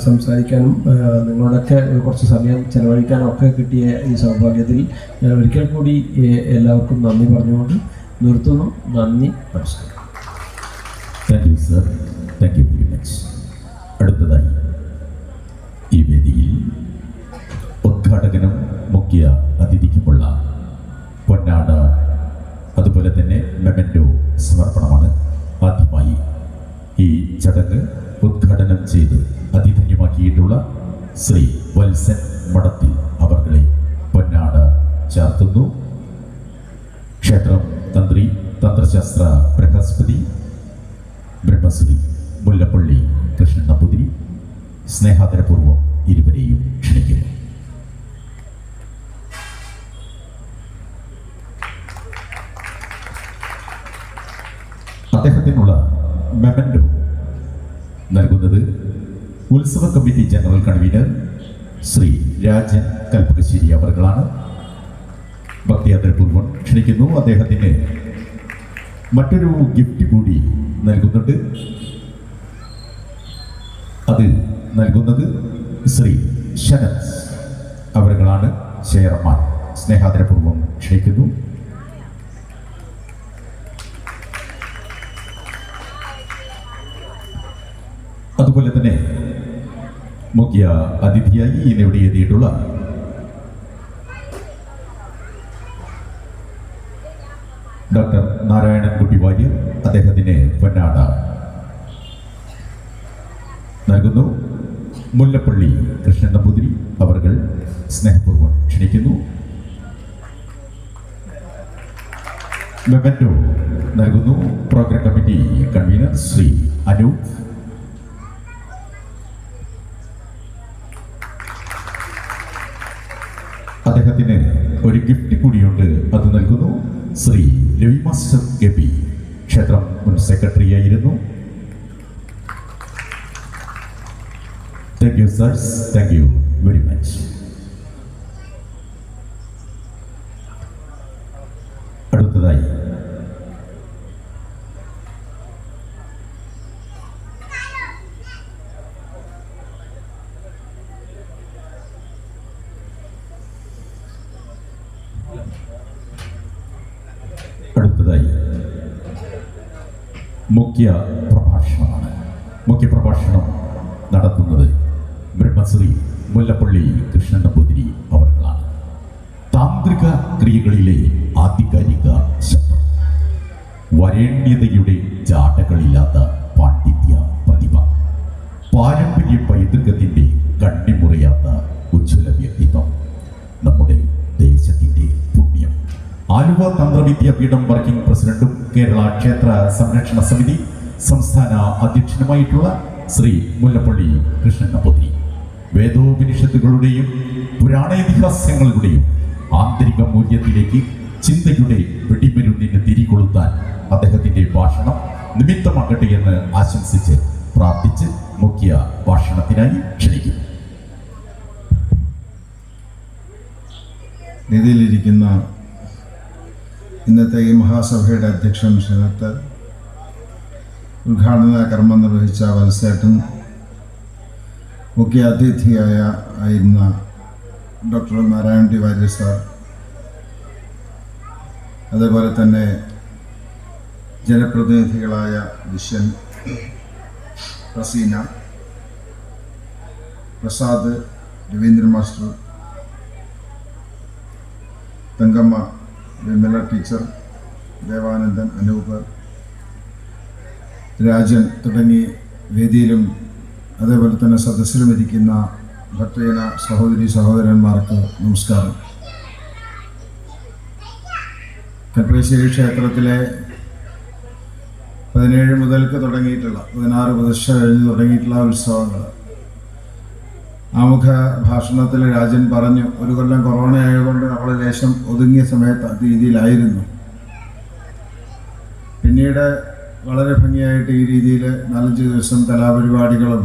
സംസാരിക്കാനും നിങ്ങളോടൊക്കെ കുറച്ച് സമയം ചെലവഴിക്കാനും ഒക്കെ കിട്ടിയ ഈ സൗഭാഗ്യത്തിൽ ഞാൻ ഒരിക്കൽ കൂടി എല്ലാവർക്കും നന്ദി പറഞ്ഞുകൊണ്ട് നിർത്തുന്നു. നന്ദി, നമസ്കാരം. Thank you sir, thank you very much. അടുത്തതായി ഈ വേദിയിൽ ഉദ്ഘാടകനും മുഖ്യ അതിഥിക്കുമുള്ള പൊന്നാട അതുപോലെ തന്നെ മെമൻറ്റോ സമർപ്പണമാണ്. ആദ്യമായി ഈ ചടങ്ങ് ഉദ്ഘാടനം ചെയ്ത് അതിധന്യമാക്കിയിട്ടുള്ള ശ്രീ വത്സൻ മഠത്തിൽ അവർകളെ പൊന്നാട ചാർത്തുന്നു. ക്ഷേത്രം തന്ത്രി തന്ത്രശാസ്ത്ര ബൃഹസ്പതി ബ്രഹ്മശ്രീ മുല്ലപ്പള്ളി കൃഷ്ണൻ നമ്പൂതിരി സ്നേഹാദരപൂർവ്വം ഇരുവരെയും ക്ഷണിക്കുന്നു. അദ്ദേഹത്തിനുള്ള മെമൻറ്റോ നൽകുന്നത് ഉത്സവ committee general convener Shri Rajan Kalpakassery അവർകളാണ്. ഭക്തിയാദരപൂർവ്വം ക്ഷണിക്കുന്നു. അദ്ദേഹത്തിന് മറ്റൊരു ഗിഫ്റ്റ് കൂടി നൽകുന്നുണ്ട്. അത് നൽകുന്നത് ശ്രീ ശരത് അവർകളാണ്. ചെയർമാൻ സ്നേഹാദരപൂർവ്വം ക്ഷണിക്കുന്നു. അതുപോലെ തന്നെ മുഖ്യ അതിഥിയായി ഇന്നിവിടെ എത്തിയിട്ടുള്ള ഡോക്ടർ നാരായണൻകുട്ടി വാര്യർ, അദ്ദേഹത്തിന് പൊന്നാട നൽകുന്നു. മുല്ലപ്പള്ളി കൃഷ്ണൻ നമ്പൂതിരി അവർകൾ സ്നേഹപൂർവ്വം ക്ഷണിക്കുന്നു. മെമൻറ്റോ നൽകുന്നു programme committee convener Shri Anoop. അദ്ദേഹത്തിന് ഒരു ഗിഫ്റ്റ് കൂടിയുണ്ട്, അത് നൽകുന്നു Shri Ravi master K P, ക്ഷേത്രം മുൻ സെക്രട്ടറിയായിരുന്നു. Thank you sirs, thank you very much. അടുത്തതായി മുഖ്യപ്രഭാഷണം നടത്തുന്നത് ബ്രഹ്മശ്രീ മുല്ലപ്പള്ളി കൃഷ്ണൻ നമ്പൂതിരി അവർകളാണ്. താന്ത്രിക ക്രിയകളിലെ ആധികാരിക ശബ്ദം, വരേണ്യതയുടെ ജാടകളില്ലാത്ത പാണ്ഡിത്യ പ്രതിഭ, പാരമ്പര്യ പൈതൃകത്തിന്റെ കണ്ണിമുറിയാത്ത ഉജ്ജ്വല വ്യക്തിത്വം, നമ്മുടെ ദേശത്തിന്റെ പുണ്യം. ആലുവ തന്ത്രവിദ്യാപീഠം വർക്കിംഗ് പ്രസിഡന്റും കേരള ക്ഷേത്ര സംരക്ഷണ സമിതി സംസ്ഥാന അധ്യക്ഷനുമായിട്ടുള്ള ശ്രീ മുല്ലപ്പള്ളി കൃഷ്ണൻ നമ്പൂതിരി, വേദോപനിഷത്തുകളുടെയും പുരാണേതിഹാസ്യങ്ങളുടെയും ആന്തരിക മൂല്യത്തിലേക്ക് ചിന്തയുടെ വെടിമരുന്നിന് തിരികൊളുത്താൻ അദ്ദേഹത്തിന്റെ ഭാഷണം നിമിത്തമാകട്ടെ എന്ന് ആശംസിച്ച് പ്രാർത്ഥിച്ച് മുഖ്യ ഭാഷണത്തിനായി ക്ഷണിക്കുന്നു. വേദിയിലിരിക്കുന്ന ഇന്നത്തെ ഈ മഹാസഭയുടെ അധ്യക്ഷൻ ക്ഷേത്രത്തിൽ ഉദ്ഘാടന കർമ്മം നിർവഹിച്ച വത്സേട്ടൻ, മുഖ്യ അതിഥിയായിരുന്ന ഡോക്ടർ നാരായണൻകുട്ടി വാര്യർ സാർ, അതേപോലെ തന്നെ ജനപ്രതിനിധികളായ വിശ്വൻ, റസീന, പ്രസാദ്, രവീന്ദ്രൻ മാസ്റ്റർ, തങ്കമ്മ, വിമല ടീച്ചർ, ദേവാനന്ദൻ, അനൂപ്, രാജൻ തുടങ്ങി വേദിയിലും അതേപോലെ തന്നെ സദസ്സിലും ഇരിക്കുന്ന ഭക്തജന സഹോദരി സഹോദരന്മാർക്ക് നമസ്കാരം. കൽപ്പകശ്ശേരി ക്ഷേത്രത്തിലെ 17 മുതൽക്ക് തുടങ്ങിയിട്ടുള്ള 16 പ്രതിഷ്ഠ കഴിഞ്ഞ് തുടങ്ങിയിട്ടുള്ള ഉത്സവങ്ങൾ, ആമുഖ ഭാഷണത്തിൽ രാജൻ പറഞ്ഞു, ഒരു കൊല്ലം കൊറോണ ആയതുകൊണ്ട് നമ്മൾ ലേശം ഒതുങ്ങിയ സമയത്ത് രീതിയിലായിരുന്നു. പിന്നീട് വളരെ ഭംഗിയായിട്ട് ഈ രീതിയിൽ 4-5 ദിവസം കലാപരിപാടികളും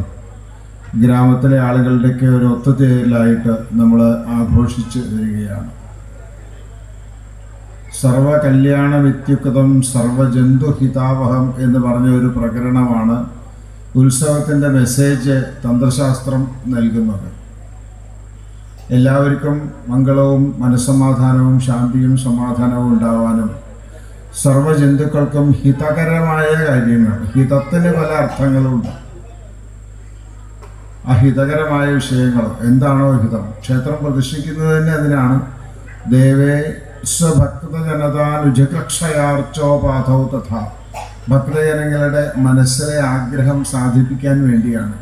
ഗ്രാമത്തിലെ ആളുകളുടെയൊക്കെ ഒരു ഒത്തുചേരലായിട്ട് നമ്മൾ ആഘോഷിച്ച് വരികയാണ്. സർവകല്യാണമിത്യുക്തം സർവജന്തുഹിതാവഹം എന്ന് പറഞ്ഞ ഒരു പ്രകരണമാണ് ഉത്സവത്തിൻ്റെ മെസ്സേജ് തന്ത്രശാസ്ത്രം നൽകുന്നത്. എല്ലാവർക്കും മംഗളവും മനസ്സമാധാനവും ശാന്തിയും സമാധാനവും ഉണ്ടാവാനും സർവജന്തുക്കൾക്കും ഹിതകരമായ കാര്യങ്ങൾ, ഹിതത്തിന് പല അർത്ഥങ്ങളുണ്ട്. ആ ഹിതകരമായ വിഷയങ്ങൾ എന്താണോ ഹിതം, ക്ഷേത്രം പ്രതിഷ്ഠിക്കുന്നത് തന്നെ അതിനാണ്. ദേവേ സ്വഭക്തജനതാനുജകക്ഷയാർച്ചോപാധൗ തഥാ, ഭക്തജനങ്ങളുടെ മനസ്സിലെ ആഗ്രഹം സാധിപ്പിക്കാൻ വേണ്ടിയാണ്.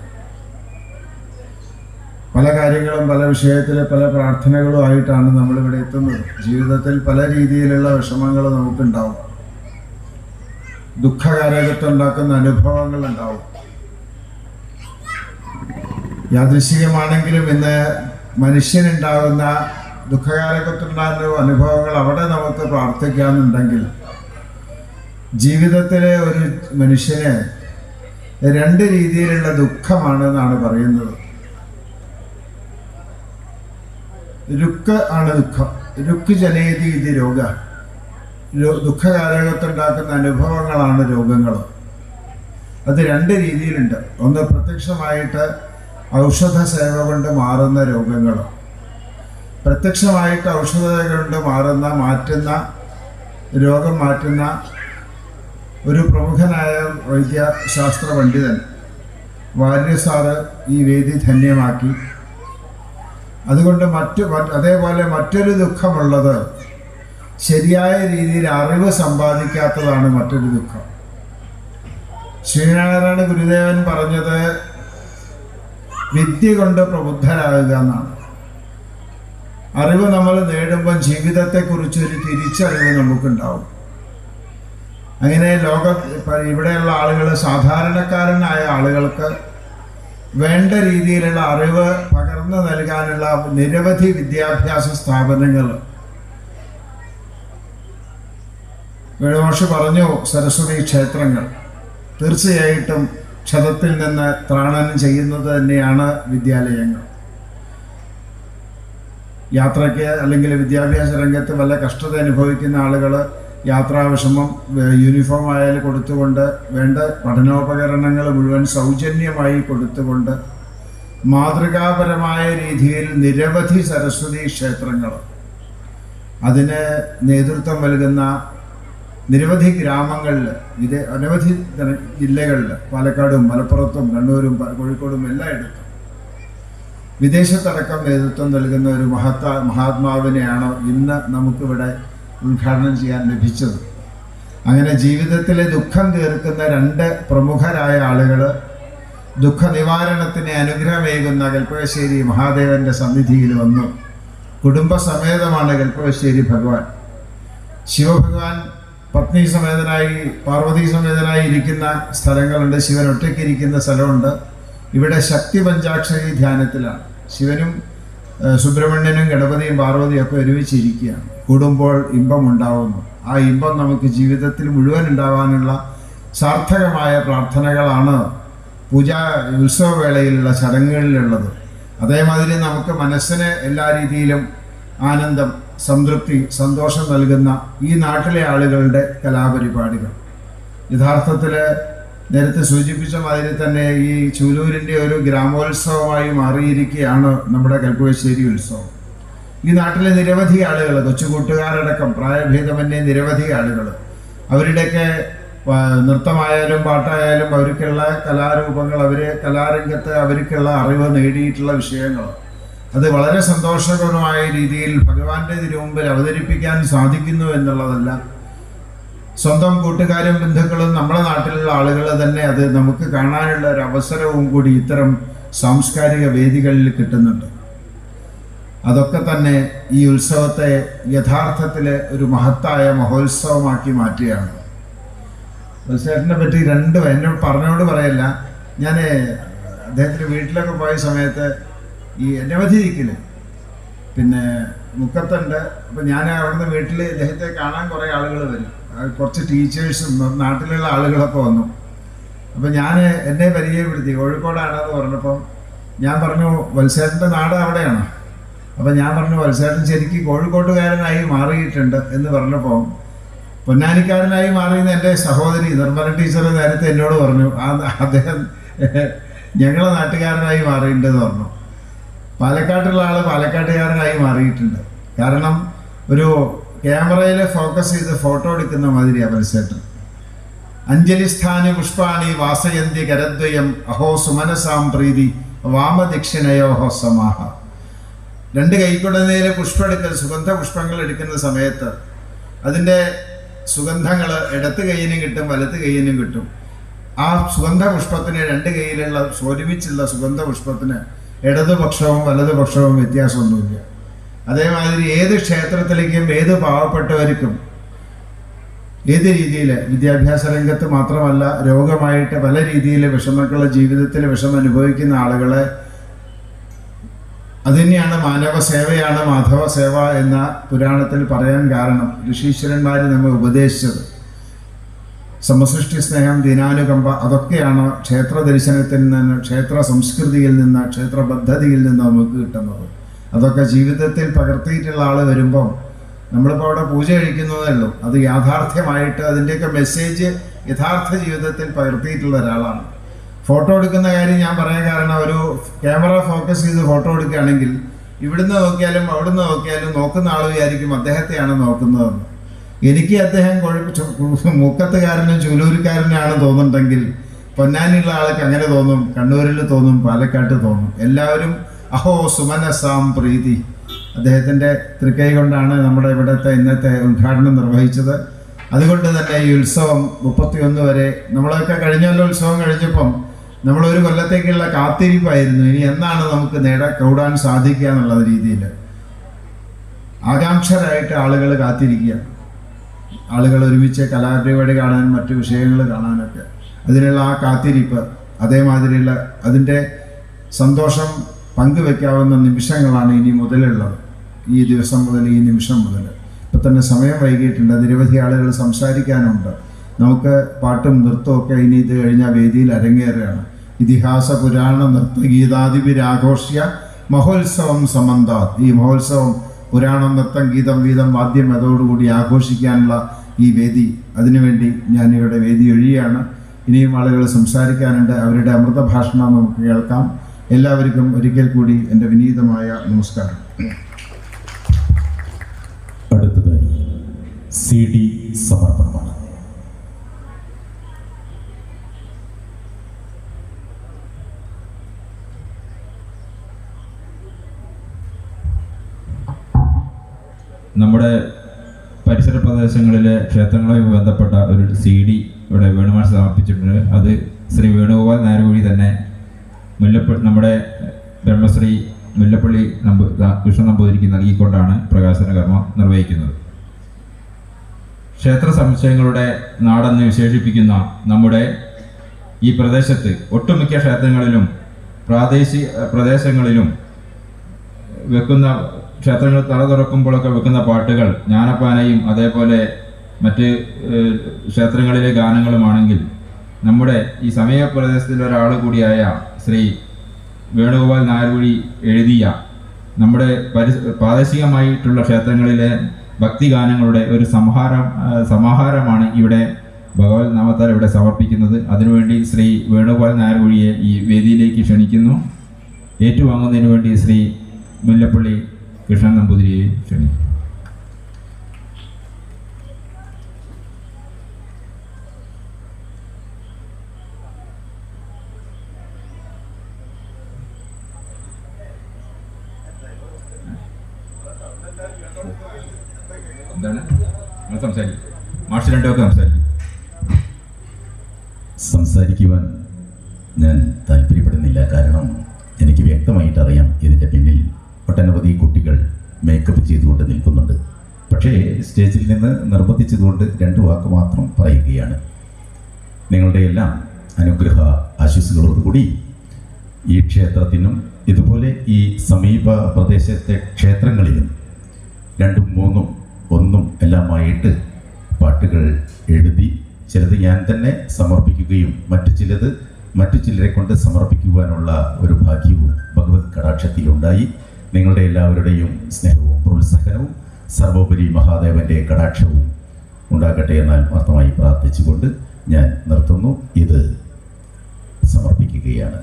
പല കാര്യങ്ങളും പല വിഷയത്തിൽ പല പ്രാർത്ഥനകളും ആയിട്ടാണ് നമ്മളിവിടെ എത്തുന്നത്. ജീവിതത്തിൽ പല രീതിയിലുള്ള വിഷമങ്ങൾ നമുക്കുണ്ടാവും, ദുഃഖകാരകത്തുണ്ടാക്കുന്ന അനുഭവങ്ങൾ ഉണ്ടാവും. യാദൃശ്ചികമാണെങ്കിലും ഇന്ന് മനുഷ്യനുണ്ടാകുന്ന ദുഃഖകാരകത്തുണ്ടാകുന്ന അനുഭവങ്ങൾ അവിടെ നമുക്ക് പ്രാർത്ഥിക്കാമെന്നുണ്ടെങ്കിൽ, ജീവിതത്തിലെ ഒരു മനുഷ്യന് 2 രീതിയിലുള്ള ദുഃഖമാണെന്നാണ് പറയുന്നത്. രുക്ക് ആണ് ദുഃഖം. രുക്ക് ജനേതി ഇത് രോഗ. ദുഃഖകാരകത്തുണ്ടാക്കുന്ന അനുഭവങ്ങളാണ് രോഗങ്ങൾ. അത് 2 രീതിയിലുണ്ട്. ഒന്ന് പ്രത്യക്ഷമായിട്ട് ഔഷധ സേവ കൊണ്ട് മാറുന്ന രോഗങ്ങൾ, പ്രത്യക്ഷമായിട്ട് ഔഷധ കൊണ്ട് മാറ്റുന്ന രോഗം മാറ്റുന്ന ഒരു പ്രമുഖനായ വൈദ്യശാസ്ത്ര പണ്ഡിതൻ വാര്യ സാറ് ഈ വേദി ധന്യമാക്കി. അതുകൊണ്ട് അതേപോലെ മറ്റൊരു ദുഃഖമുള്ളത് ശരിയായ രീതിയിൽ അറിവ് സമ്പാദിക്കാത്തതാണ് മറ്റൊരു ദുഃഖം. ശ്രീനാരായണ ഗുരുദേവൻ പറഞ്ഞത് വിദ്യ കൊണ്ട് പ്രബുദ്ധരാകുക എന്നാണ്. അറിവ് നമ്മൾ നേടുമ്പോൾ ജീവിതത്തെക്കുറിച്ചൊരു തിരിച്ചറിവ് നമുക്കുണ്ടാവും. അങ്ങനെ ഇവിടെയുള്ള ആളുകൾ, സാധാരണക്കാരനായ ആളുകൾക്ക് വേണ്ട രീതിയിലുള്ള അറിവ് പകർന്നു നൽകാനുള്ള നിരവധി വിദ്യാഭ്യാസ സ്ഥാപനങ്ങൾ. വേണുമാഷ് പറഞ്ഞു സരസ്വതി ക്ഷേത്രങ്ങൾ. തീർച്ചയായിട്ടും ക്ഷതത്തിൽ നിന്ന് ത്രാണനം ചെയ്യുന്നത് തന്നെയാണ് വിദ്യാലയങ്ങൾ. യാത്രയ്ക്ക് അല്ലെങ്കിൽ വിദ്യാഭ്യാസ രംഗത്ത് വല്ല കഷ്ടത അനുഭവിക്കുന്ന ആളുകൾ യാത്രാവിഷമം യൂണിഫോം ആയാലും കൊടുത്തുകൊണ്ട്, വേണ്ട പഠനോപകരണങ്ങൾ മുഴുവൻ സൗജന്യമായി കൊടുത്തുകൊണ്ട് മാതൃകാപരമായ രീതിയിൽ നിരവധി സരസ്വതി ക്ഷേത്രങ്ങൾ, അതിന് നേതൃത്വം നൽകുന്ന നിരവധി ഗ്രാമങ്ങളിൽ, അനവധി ജില്ലകളിൽ, പാലക്കാടും മലപ്പുറത്തും കണ്ണൂരും കോഴിക്കോടും എല്ലായിടത്തും വിദേശത്തടക്കം നേതൃത്വം നൽകുന്ന ഒരു മഹാത്മാവിനെയാണ് ഇന്ന് നമുക്കിവിടെ ഉദ്ഘാടനം ചെയ്യാൻ ലഭിച്ചത്. അങ്ങനെ ജീവിതത്തിലെ ദുഃഖം തീർക്കുന്ന 2 പ്രമുഖരായ ആളുകൾ ദുഃഖ നിവാരണത്തിന് അനുഗ്രഹമേകുന്ന കൽപ്പകശ്ശേരി മഹാദേവന്റെ സന്നിധിയിൽ വന്നു. കുടുംബസമേതമാണ് കൽപ്പകശ്ശേരി ഭഗവാൻ. ശിവഭഗവാൻ പത്നി സമേതനായി, പാർവതി സമേതനായി ഇരിക്കുന്ന സ്ഥലങ്ങളുണ്ട്. ശിവൻ ഒറ്റയ്ക്കിരിക്കുന്ന സ്ഥലമുണ്ട്. ഇവിടെ ശക്തി പഞ്ചാക്ഷരി ധ്യാനത്തിലാണ്. ശിവനും സുബ്രഹ്മണ്യനും ഗണപതിയും പാർവതിയും ഒക്കെ ഒരുമിച്ചിരിക്കുകയാണ്. കൂടുമ്പോൾ ഇമ്പമുണ്ടാവുന്നു. ആ ഇമ്പം നമുക്ക് ജീവിതത്തിൽ മുഴുവൻ ഉണ്ടാവാനുള്ള സാർത്ഥകമായ പ്രാർത്ഥനകളാണ് ഉത്സവവേളയിലുള്ള ചടങ്ങുകളിലുള്ളത്. അതേമാതിരി നമുക്ക് മനസ്സിന് എല്ലാ രീതിയിലും ആനന്ദം, സംതൃപ്തി, സന്തോഷം നൽകുന്ന ഈ നാട്ടിലെ ആളുകളുടെ കലാപരിപാടികൾ. യഥാർത്ഥത്തിൽ നേരത്തെ സൂചിപ്പിച്ച മാതിരി തന്നെ ഈ ചൂലൂരിൻ്റെ ഒരു ഗ്രാമോത്സവമായി മാറിയിരിക്കുകയാണ് നമ്മുടെ കൽപ്പകശ്ശേരി ഉത്സവം. ഈ നാട്ടിലെ നിരവധി ആളുകൾ, കൊച്ചുകൂട്ടുകാരടക്കം പ്രായഭേദമന്യേ നിരവധി ആളുകൾ, അവരുടെയൊക്കെ നൃത്തമായാലും പാട്ടായാലും അവർക്കുള്ള കലാരൂപങ്ങൾ, കലാരംഗത്ത് അവർക്കുള്ള അറിവ് നേടിയിട്ടുള്ള വിഷയങ്ങൾ, അത് വളരെ സന്തോഷകരമായ രീതിയിൽ ഭഗവാന്റെ തിരുമുമ്പിൽ അവതരിപ്പിക്കാൻ സാധിക്കുന്നു എന്നുള്ളതല്ല, സ്വന്തം കൂട്ടുകാരും ബന്ധുക്കളും നമ്മുടെ നാട്ടിലുള്ള ആളുകൾ തന്നെ അത് നമുക്ക് കാണാനുള്ള ഒരു അവസരവും കൂടി ഇത്തരം സാംസ്കാരിക വേദികളിൽ കിട്ടുന്നുണ്ട്. അതൊക്കെ തന്നെ ഈ ഉത്സവത്തെ യഥാർത്ഥത്തിൽ ഒരു മഹത്തായ മഹോത്സവമാക്കി മാറ്റുകയാണ്. ഉത്സവത്തിനെ പറ്റി എന്നോട് പറഞ്ഞോട് പറയല്ല, ഞാൻ അദ്ദേഹത്തിൻ്റെ വീട്ടിലൊക്കെ പോയ സമയത്ത് ഈ അനവധി ദിക്കില് പിന്നെ മുക്കത്തുണ്ട്. അപ്പം ഞാൻ അവിടുന്ന് വീട്ടിൽ ഇദ്ദേഹത്തെ കാണാൻ കുറേ ആളുകൾ വരും, കുറച്ച് ടീച്ചേഴ്സും നാട്ടിലുള്ള ആളുകളൊക്കെ വന്നു. അപ്പം ഞാൻ എന്നെ പരിചയപ്പെടുത്തി, കോഴിക്കോടാണെന്ന് പറഞ്ഞപ്പം ഞാൻ പറഞ്ഞു വത്സേട്ടൻ്റെ നാട് അവിടെയാണ്. അപ്പം ഞാൻ പറഞ്ഞു വത്സേട്ടൻ ശരിക്കും കോഴിക്കോട്ടുകാരനായി മാറിയിട്ടുണ്ട് എന്ന് പറഞ്ഞപ്പോൾ പൊന്നാനിക്കാരനായി മാറിയെന്ന് എൻ്റെ സഹോദരി നിർമ്മല ടീച്ചർ നേരത്തെ എന്നോട് പറഞ്ഞു. അദ്ദേഹം ഞങ്ങളെ നാട്ടുകാരനായി മാറിയിട്ടുണ്ടെന്ന് പറഞ്ഞു. പാലക്കാട്ടുള്ള ആൾ പാലക്കാട്ടുകാരനായി മാറിയിട്ടുണ്ട്. കാരണം ഒരു ക്യാമറയിൽ ഫോക്കസ് ചെയ്ത് ഫോട്ടോ എടുക്കുന്ന മാതിരിയാണ് വത്സേട്ടൻ. അഞ്ജലിസ്ഥാനി പുഷ്പാണി വാസയന്തി കരദ്വയം അഹോ സുമനസാം പ്രീതി വാമദക്ഷിണയോഹോ സമാഹ. രണ്ട് കൈക്കുടനയിൽ പുഷ്പമെടുക്കൽ, സുഗന്ധ പുഷ്പങ്ങൾ എടുക്കുന്ന സമയത്ത് അതിൻ്റെ സുഗന്ധങ്ങൾ ഇടത്ത് കൈയിനും കിട്ടും, വലത്ത് കൈയിനും കിട്ടും. ആ സുഗന്ധ പുഷ്പത്തിന് രണ്ട് കൈയിലുള്ള ഒരുമിച്ചുള്ള സുഗന്ധ പുഷ്പത്തിന് ഇടതുപക്ഷവും വലതുപക്ഷവും വ്യത്യാസമൊന്നുമില്ല. അതേമാതിരി ഏത് ക്ഷേത്രത്തിലേക്കും ഏത് പാവപ്പെട്ടവർക്കും ഏത് രീതിയിൽ വിദ്യാഭ്യാസ രംഗത്ത് മാത്രമല്ല രോഗമായിട്ട് പല രീതിയിൽ വിഷമങ്ങളുള്ള ജീവിതത്തിൽ വിഷമം അനുഭവിക്കുന്ന ആളുകളെ അതുതന്നെയാണ് മാനവ സേവയാണ് മാധവ സേവ എന്ന പുരാണത്തിൽ പറയാൻ കാരണം. ഋഷീശ്വരന്മാർ നമ്മെ ഉപദേശിച്ചത് സമസൃഷ്ടി സ്നേഹം, ദീനാനുകമ്പ, അതൊക്കെയാണ് ക്ഷേത്ര ദർശനത്തിൽ നിന്ന്, ക്ഷേത്ര സംസ്കൃതിയിൽ നിന്ന്, ക്ഷേത്ര പദ്ധതിയിൽ നിന്ന് നമുക്ക് കിട്ടുന്നത്. അതൊക്കെ ജീവിതത്തിൽ പകർത്തിയിട്ടുള്ള ആൾ വരുമ്പം നമ്മളിപ്പോൾ അവിടെ പൂജ കഴിക്കുന്നതേ ഉള്ളൂ, അത് യാഥാർത്ഥ്യമായിട്ട് അതിൻ്റെയൊക്കെ മെസ്സേജ് യഥാർത്ഥ ജീവിതത്തിൽ പകർത്തിയിട്ടുള്ള ഒരാളാണ്. ഫോട്ടോ എടുക്കുന്ന കാര്യം ഞാൻ പറയാൻ കാരണം, ഒരു ക്യാമറ ഫോക്കസ് ചെയ്ത് ഫോട്ടോ എടുക്കുകയാണെങ്കിൽ ഇവിടുന്ന് നോക്കിയാലും അവിടുന്ന് നോക്കിയാലും നോക്കുന്ന ആൾ വിചാരിക്കും അദ്ദേഹത്തെയാണ് നോക്കുന്നതെന്ന്. എനിക്ക് അദ്ദേഹം മുക്കത്തുകാരനും ചൂലൂരുകാരനാണ് തോന്നുന്നുണ്ടെങ്കിൽ പൊന്നാനിയുള്ള ആൾക്ക് അങ്ങനെ തോന്നും, കണ്ണൂരിൽ തോന്നും, പാലക്കാട്ട് തോന്നും. എല്ലാവരും അഹോ സുമനസാം പ്രീതി. അദ്ദേഹത്തിൻ്റെ തൃക്കൈ കൊണ്ടാണ് നമ്മുടെ ഇവിടുത്തെ ഇന്നത്തെ ഉദ്ഘാടനം നിർവഹിച്ചത്. അതുകൊണ്ട് തന്നെ ഈ ഉത്സവം 31 വരെ, നമ്മളൊക്കെ കഴിഞ്ഞല്ലോ ഉത്സവം കഴിഞ്ഞപ്പം നമ്മളൊരു കൊല്ലത്തേക്കുള്ള കാത്തിരിപ്പായിരുന്നു. ഇനി എന്നാണ് നമുക്ക് കൂടാൻ സാധിക്കുക എന്നുള്ള രീതിയിൽ ആകാംക്ഷരായിട്ട് ആളുകൾ കാത്തിരിക്കുക. ആളുകൾ ഒരുമിച്ച് കലാപരിപാടി കാണാൻ, മറ്റു വിഷയങ്ങൾ കാണാനൊക്കെ അതിനുള്ള ആ കാത്തിരിപ്പ്, അതേമാതിരിയുള്ള അതിൻ്റെ സന്തോഷം പങ്കുവെക്കാവുന്ന നിമിഷങ്ങളാണ് ഇനി മുതലുള്ളത്. ഈ ദിവസം മുതൽ, ഈ നിമിഷം മുതൽ. ഇപ്പം തന്നെ സമയം വൈകിയിട്ടുണ്ട്, നിരവധി ആളുകൾ സംസാരിക്കാനുണ്ട്. നമുക്ക് പാട്ടും നൃത്തവും ഒക്കെ ഇനി ഇത് കഴിഞ്ഞ വേദിയിൽ അരങ്ങേറുകയാണ്. ഇതിഹാസ പുരാണ നൃത്ത ഗീതാദിപിരാഘോഷ്യ മഹോത്സവം സമന്താത്. ഈ മഹോത്സവം പുരാണം, നൃത്തം, ഗീതം, വീതം, വാദ്യം അതോടുകൂടി ആഘോഷിക്കാനുള്ള ഈ വേദി, അതിനുവേണ്ടി ഞാനിവിടെ വേദി ഒഴിയാണ്. ഇനിയും ആളുകൾ സംസാരിക്കാനുണ്ട്, അവരുടെ അമൃത ഭാഷണം നമുക്ക് കേൾക്കാം. എല്ലാവർക്കും ഒരിക്കൽ കൂടി എൻ്റെ വിനീതമായ നമസ്കാരം. അടുത്തതായി CD സമർപ്പണമാണ്. നമ്മുടെ പരിസര പ്രദേശങ്ങളിലെ ക്ഷേത്രങ്ങളുമായി ബന്ധപ്പെട്ട ഒരു CD ഇവിടെ വേണുമാഷ് സമർപ്പിച്ചിട്ടുണ്ട്. അത് ശ്രീ വേണുഗോപാൽ നായർകുഴി തന്നെ നമ്മുടെ ബ്രഹ്മശ്രീ മുല്ലപ്പള്ളി കൃഷ്ണ നമ്പൂതിരിക്ക് നൽകിക്കൊണ്ടാണ് പ്രകാശന കർമ്മം നിർവഹിക്കുന്നത്. ക്ഷേത്ര സമുച്ചയങ്ങളുടെ നാടെന്ന് വിശേഷിപ്പിക്കുന്ന നമ്മുടെ ഈ പ്രദേശത്ത് ഒട്ടുമിക്ക ക്ഷേത്രങ്ങളിലും പ്രാദേശിക പ്രദേശങ്ങളിലും വെക്കുന്ന ക്ഷേത്രങ്ങൾ തറ തുറക്കുമ്പോഴൊക്കെ വെക്കുന്ന പാട്ടുകൾ ജ്ഞാനപ്പാനയും അതേപോലെ മറ്റ് ക്ഷേത്രങ്ങളിലെ ഗാനങ്ങളുമാണെങ്കിൽ നമ്മുടെ ഈ സമയപ്രദേശത്തിലെ ഒരാൾ കൂടിയായ ശ്രീ വേണുഗോപാൽ നായർകുഴി എഴുതിയ നമ്മുടെ പ്രാദേശികമായിട്ടുള്ള ക്ഷേത്രങ്ങളിലെ ഭക്തിഗാനങ്ങളുടെ ഒരു സമാഹാരമാണ് ഇവിടെ ഭഗവത് നാമത്താൽ ഇവിടെ സമർപ്പിക്കുന്നത്. അതിനുവേണ്ടി ശ്രീ വേണുഗോപാൽ നായർകുഴിയെ ഈ വേദിയിലേക്ക് ക്ഷണിക്കുന്നു. ഏറ്റുവാങ്ങുന്നതിന് വേണ്ടി ശ്രീ മുല്ലപ്പള്ളി കൃഷ്ണൻ നമ്പൂതിരിയെ ക്ഷണിക്കുന്നു. എന്താണ് നിങ്ങൾ സംസാരിക്കും? മാഷ് രണ്ടുമൊക്കെ സംസാരിക്കുവാൻ ഞാൻ താല്പര്യപ്പെടുന്നില്ല. കാരണം എനിക്ക് വ്യക്തമായിട്ട് അറിയാം ഇതിൻ്റെ പിന്നിൽ ഒട്ടനവധി കുട്ടികൾ മേക്കപ്പ് ചെയ്തുകൊണ്ട് നിൽക്കുന്നുണ്ട്. പക്ഷേ സ്റ്റേജിൽ നിന്ന് നിർബന്ധിച്ചതുകൊണ്ട് 2 വാക്ക് മാത്രം പറയുകയാണ്. നിങ്ങളുടെ എല്ലാം അനുഗ്രഹ ആശീസ്സുകളോടുകൂടി ഈ ക്ഷേത്രത്തിനും ഇതുപോലെ ഈ സമീപ പ്രദേശത്തെ ക്ഷേത്രങ്ങളിലും 2ഉം 3ഉം 1ഉം എല്ലാമായിട്ട് പാട്ടുകൾ എഴുതി ചിലത് ഞാൻ തന്നെ സമർപ്പിക്കുകയും മറ്റു ചിലരെ കൊണ്ട് സമർപ്പിക്കുവാനുള്ള ഒരു ഭാഗ്യവും ഭഗവത് കടാക്ഷത്തിലുണ്ടായി. നിങ്ങളുടെ എല്ലാവരുടെയും സ്നേഹവും പ്രോത്സാഹനവും സർവോപരി മഹാദേവൻ്റെ കടാക്ഷവും ഉണ്ടാകട്ടെ എന്ന് ആത്മാർത്ഥമായി പ്രാർത്ഥിച്ചുകൊണ്ട് ഞാൻ നിർത്തുന്നു. ഇത് സമർപ്പിക്കുകയാണ്,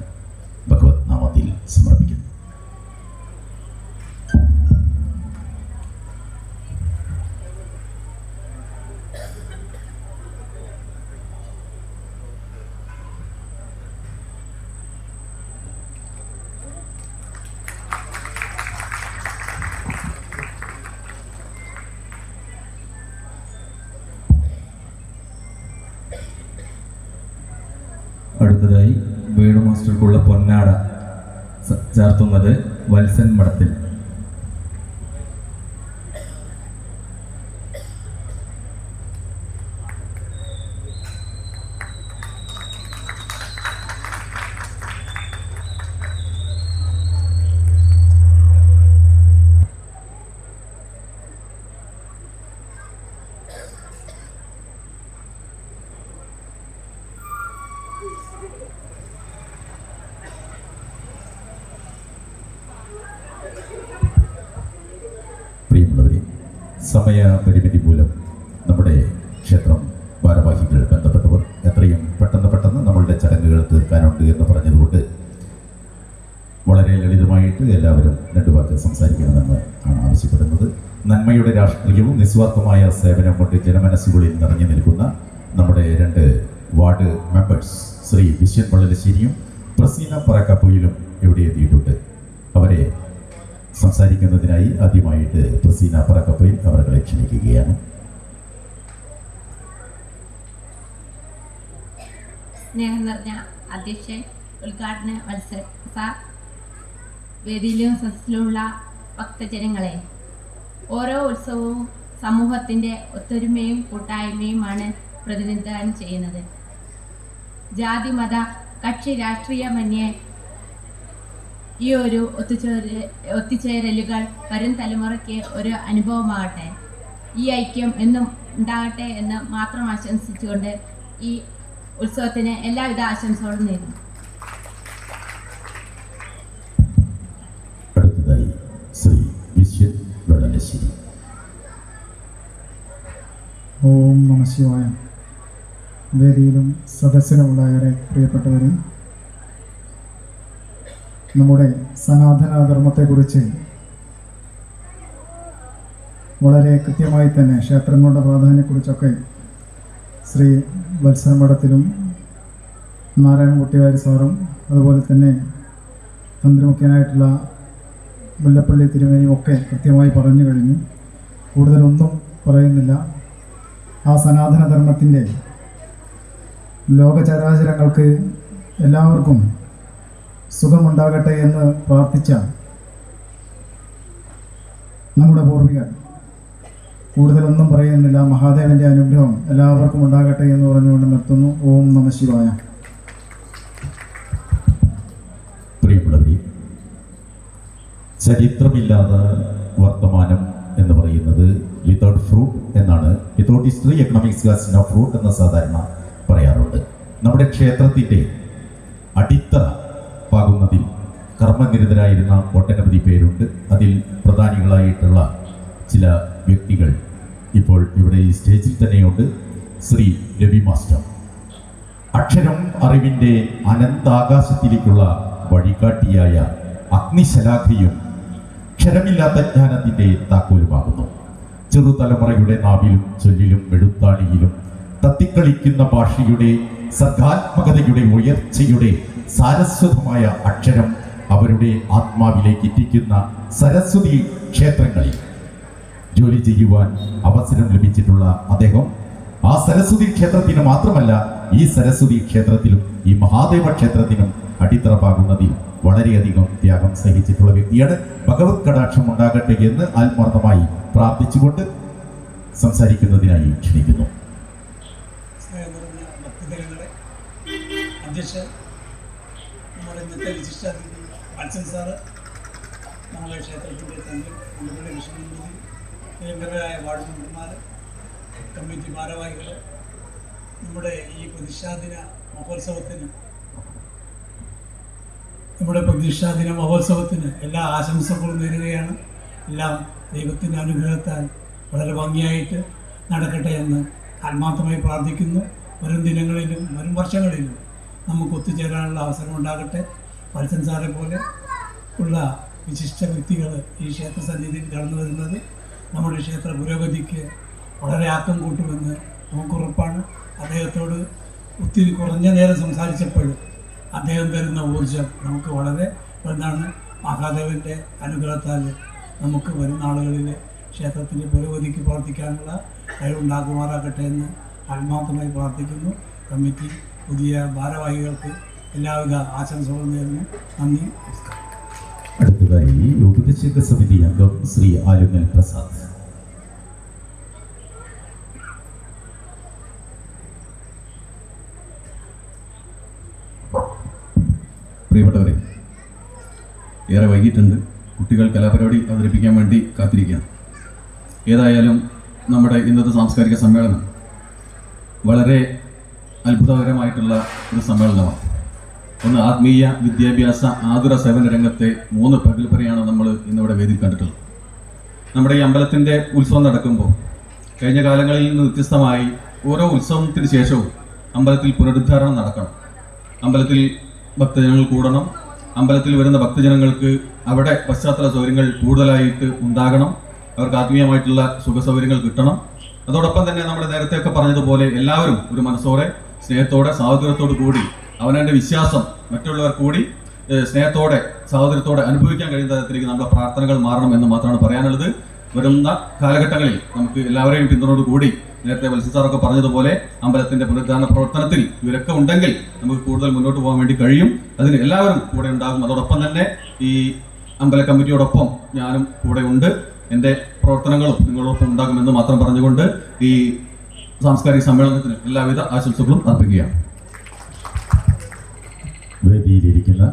ഭഗവത് നാമത്തിൽ സമർപ്പിക്കുന്നു. അടുത്തതായി വേണു മാസ്റ്റർക്കുള്ള പൊന്നാട ചാർത്തുന്നത് വത്സൻ മഠത്തിൽ. പ്രിയമുള്ളവരെ, സമയപരിമിതി മൂലം നമ്മുടെ ക്ഷേത്രം ഭാരവാഹികൾ ബന്ധപ്പെട്ടവർ എത്രയും പെട്ടെന്ന് നമ്മളുടെ ചടങ്ങുകൾ തീർക്കാനുണ്ട് എന്ന് പറഞ്ഞതുകൊണ്ട് വളരെ ലളിതമായിട്ട് എല്ലാവരും 2 വാക്ക് സംസാരിക്കണമെന്ന് ആണ് ആവശ്യപ്പെടുന്നത്. നന്മയുടെ രാഷ്ട്രീയവും നിസ്വാർത്ഥമായ സേവനം കൊണ്ട് ജനമനസ്സുകളിൽ നിറഞ്ഞു നിൽക്കുന്ന നമ്മുടെ 2 വാർഡ് മെമ്പേഴ്സ് ശ്രീ വിശ്വൻ പള്ളലശ്ശേരിയും പ്രസീന പറക്കാപ്പുയിലും ഇവിടെ എത്തിയിട്ടുണ്ട്. അവരെ സംസാരിക്കുന്നതിനായി ആദ്യമായിട്ട് പ്രസീന പറക്കപ്പയിൽ അവരെ ക്ഷണിക്കുകയാണ്. സ്നേഹം നിറഞ്ഞ അധ്യക്ഷൻ, ഉദ്ഘാടന മത്സരം സാർ, വേദിയിലും സദസ്സിലുമുള്ള ഭക്തജനങ്ങളെ, ഓരോ ഉത്സവവും സമൂഹത്തിൻ്റെ ഒത്തൊരുമയും കൂട്ടായ്മയുമാണ് പ്രതിനിധാനം ചെയ്യുന്നത്. ജാതി മത കക്ഷി രാഷ്ട്രീയമന്യേ ഈ ഒരു ഒത്തുചേരലുകൾ വരും തലമുറയ്ക്ക് ഒരു അനുഭവമാകട്ടെ. ഈ ഐക്യം എന്നും ഉണ്ടാകട്ടെ എന്ന് മാത്രം ആശംസിച്ചുകൊണ്ട് ഈ ഉത്സവത്തിന് എല്ലാവിധ ആശംസകളും നേരുന്നു. അടുത്തതായി ശ്രീ വിശ്വൻ പള്ളലശ്ശേരി. ഓം നമഃ ശിവായ. വേദിയിലും സദസ്സിലുമുള്ള ഏറെ പ്രിയപ്പെട്ടവരും, നമ്മുടെ സനാതന ധർമ്മത്തെക്കുറിച്ച് വളരെ കൃത്യമായി തന്നെ ക്ഷേത്രങ്ങളുടെ പ്രാധാന്യത്തെക്കുറിച്ചൊക്കെ ശ്രീ വത്സൻ മഠത്തിലും നാരായണൻകുട്ടിവാരി സാറും അതുപോലെ തന്നെ തന്ത്രിമുഖ്യനായിട്ടുള്ള മുല്ലപ്പള്ളി തിരുമേനിയും ഒക്കെ കൃത്യമായി പറഞ്ഞു കഴിഞ്ഞു. കൂടുതലൊന്നും പറയുന്നില്ല. ആ സനാതന ധർമ്മത്തിൻ്റെ ലോകചരാചരങ്ങൾക്ക് എല്ലാവർക്കും സുഖമുണ്ടാകട്ടെ എന്ന് പ്രാർത്ഥിച്ച നമ്മുടെ പൂർവികർ, കൂടുതലൊന്നും പറയുന്നില്ല. മഹാദേവൻ്റെ അനുഗ്രഹം എല്ലാവർക്കും ഉണ്ടാകട്ടെ എന്ന് പറഞ്ഞുകൊണ്ട് നിർത്തുന്നു. ഓം നമഃ ശിവായ. പ്രിയമുള്ളവരെ, ചരിത്രമില്ലാത്ത വർത്തമാനം എന്ന് പറയുന്നത് വിതൗട്ട് ഫ്രൂട്ട് എന്നാണ്. Without history economics has no fruit എന്ന് സാധാരണ പറയാറുണ്ട്. നമ്മുടെ ക്ഷേത്രത്തിൻ്റെ അടിത്തറ പാകുന്നതിൽ കർമ്മനിരതരായിരുന്ന ഒട്ടനവധി പേരുണ്ട്. അതിൽ പ്രധാനികളായിട്ടുള്ള ചില വ്യക്തികൾ ഇപ്പോൾ ഇവിടെ ഈ സ്റ്റേജിൽ തന്നെയുണ്ട്. ശ്രീ രവി മാസ്റ്റർ, അക്ഷരം അറിവിൻ്റെ അനന്താകാശത്തിലേക്കുള്ള വഴികാട്ടിയായ അഗ്നിശലാഖയും ക്ഷരമില്ലാത്ത ജ്ഞാനത്തിൻ്റെ താക്കോലുമാകുന്നു. ചെറുതലമുറയുടെ നാവിലും ചൊല്ലിലും വെളുത്താണിയിലും തത്തിക്കളിക്കുന്ന ഭാഷയുടെ സർഗാത്മകതയുടെ ഉയർച്ചയുടെ സാരസ്വതമായ അക്ഷരം അവരുടെ ആത്മാവിലേക്ക് എത്തിക്കുന്ന സരസ്വതി ക്ഷേത്രങ്ങളിൽ ജോലി ചെയ്യുവാൻ അവസരം ലഭിച്ചിട്ടുള്ള അദ്ദേഹം ആ സരസ്വതി ക്ഷേത്രത്തിന് മാത്രമല്ല, ഈ സരസ്വതി ക്ഷേത്രത്തിലും ഈ മഹാദേവ ക്ഷേത്രത്തിനും അടിത്തറ പാകുന്നതിൽ വളരെയധികം ത്യാഗം സഹിച്ചിട്ടുള്ള വ്യക്തിയാണ്. ഭഗവത് കടാക്ഷം ഉണ്ടാകട്ടെ എന്ന് ആത്മാർത്ഥമായി പ്രാർത്ഥിച്ചുകൊണ്ട് സംസാരിക്കുന്നതിനായി ക്ഷണിക്കുന്നു. അധ്യക്ഷൻ, നമ്മുടെ ഇന്നത്തെ വിശിഷ്ടാതിഥി വത്സൻ സാറ്, നമ്മുടെ ക്ഷേത്രത്തിൻ്റെ തന്ത്രി നമ്മുടെ കൃഷ്ണനന്ദി, പ്രിയങ്കരായ വാർഡ് മെമ്പർമാർ, കമ്മിറ്റി ഭാരവാഹികൾ, നമ്മുടെ ഈ പ്രതിഷ്ഠാദിന മഹോത്സവത്തിന് എല്ലാ ആശംസകളും നേരുകയാണ്. എല്ലാം ദൈവത്തിൻ്റെ അനുഗ്രഹത്താൽ വളരെ ഭംഗിയായിട്ട് നടക്കട്ടെ എന്ന് ആത്മാർത്ഥമായി പ്രാർത്ഥിക്കുന്നു. വരും ദിനങ്ങളിലും വരും വർഷങ്ങളിലും നമുക്ക് ഒത്തുചേരാനുള്ള അവസരം ഉണ്ടാകട്ടെ. വത്സൻ സാറെ പോലെ ഉള്ള വിശിഷ്ട വ്യക്തികൾ ഈ ക്ഷേത്ര സന്നിധിയിൽ കടന്നു വരുന്നത് നമ്മുടെ ക്ഷേത്ര പുരോഗതിക്ക് വളരെ ആക്കം കൂട്ടുമെന്ന് നമുക്കുറപ്പാണ്. അദ്ദേഹത്തോട് ഒത്തിരി കുറഞ്ഞ നേരം സംസാരിച്ചപ്പോൾ അദ്ദേഹം തരുന്ന ഊർജം നമുക്ക് വളരെ വലുതാണ്. മഹാദേവൻ്റെ അനുഗ്രഹത്താൽ നമുക്ക് വരുന്ന ആളുകളിൽ ക്ഷേത്രത്തിൻ്റെ പുരോഗതിക്ക് പ്രവർത്തിക്കാനുള്ള കഴിവുണ്ടാക്കുമാറാകട്ടെ എന്ന് ആത്മാർത്ഥമായി പ്രാർത്ഥിക്കുന്നു. കമ്മിറ്റി പുതിയ ഭാരവാഹികൾക്ക് എല്ലാവിധ ആശംസകളും നേരുന്നു. നന്ദി, നമസ്കാരം. അടുത്തതായി ഉപദേശക സമിതി അംഗം ശ്രീ ആലുങ്ങൽ പ്രസാദ്. പ്രിയപ്പെട്ടവരെ, ഏറെ വൈകിട്ടുണ്ട്. കുട്ടികൾ കലാപരിപാടി അവതരിപ്പിക്കാൻ വേണ്ടി കാത്തിരിക്കുകയാണ്. ഏതായാലും നമ്മുടെ ഇന്നത്തെ സാംസ്കാരിക സമ്മേളനം വളരെ അത്ഭുതകരമായിട്ടുള്ള ഒരു സമ്മേളനമാണ്. ഒന്ന്, ആത്മീയ വിദ്യാഭ്യാസ ആതുര സേവന രംഗത്തെ 3 പ്രഗത്ഭരെയാണ് നമ്മൾ ഇന്നിവിടെ വേദിയിൽ കണ്ടിട്ടുള്ളത്. നമ്മുടെ ഈ അമ്പലത്തിൻ്റെ ഉത്സവം നടക്കുമ്പോൾ കഴിഞ്ഞ കാലങ്ങളിൽ നിന്ന് വ്യത്യസ്തമായി ഓരോ ഉത്സവത്തിന് ശേഷവും അമ്പലത്തിൽ പുനരുദ്ധാരണം നടക്കണം. അമ്പലത്തിൽ ഭക്തജനങ്ങൾ കൂടണം. അമ്പലത്തിൽ വരുന്ന ഭക്തജനങ്ങൾക്ക് അവിടെ പശ്ചാത്തല സൗകര്യങ്ങൾ കൂടുതലായിട്ട് ഉണ്ടാകണം. അവർക്ക് ആത്മീയമായിട്ടുള്ള സുഖസൗകര്യങ്ങൾ കിട്ടണം. അതോടൊപ്പം തന്നെ നമ്മൾ നേരത്തെയൊക്കെ പറഞ്ഞതുപോലെ എല്ലാവരും ഒരു മനസ്സോടെ, സ്നേഹത്തോടെ, സാഹോദര്യത്തോടു കൂടി അവനവൻ്റെ വിശ്വാസം മറ്റുള്ളവർ കൂടി സ്നേഹത്തോടെ, സാഹോദര്യത്തോടെ അനുഭവിക്കാൻ കഴിയുന്ന തരത്തിലേക്ക് നമ്മുടെ പ്രാർത്ഥനകൾ മാറണം എന്ന് മാത്രമാണ് പറയാനുള്ളത്. വരുന്ന കാലഘട്ടങ്ങളിൽ നമുക്ക് എല്ലാവരെയും പിന്തുണയോട് കൂടി നേരത്തെ വത്സൻ സാറൊക്കെ പറഞ്ഞതുപോലെ അമ്പലത്തിൻ്റെ പുനരുദ്ധാരണ പ്രവർത്തനത്തിൽ ഇവരൊക്കെ ഉണ്ടെങ്കിൽ നമുക്ക് കൂടുതൽ മുന്നോട്ട് പോകാൻ വേണ്ടി കഴിയും. അതിന് എല്ലാവരും കൂടെ ഉണ്ടാകും. അതോടൊപ്പം തന്നെ ഈ അമ്പല കമ്മിറ്റിയോടൊപ്പം ഞാനും കൂടെ ഉണ്ട്. എൻ്റെ പ്രവർത്തനങ്ങളും നിങ്ങളോടൊപ്പം ഉണ്ടാകുമെന്ന് മാത്രം പറഞ്ഞുകൊണ്ട് ഈ സാംസ്കാരിക സമ്മേളനത്തിന് എല്ലാവിധ ആശംസകളും അർപ്പിക്കുകയാണ്. വേദിയിലിരിക്കുന്ന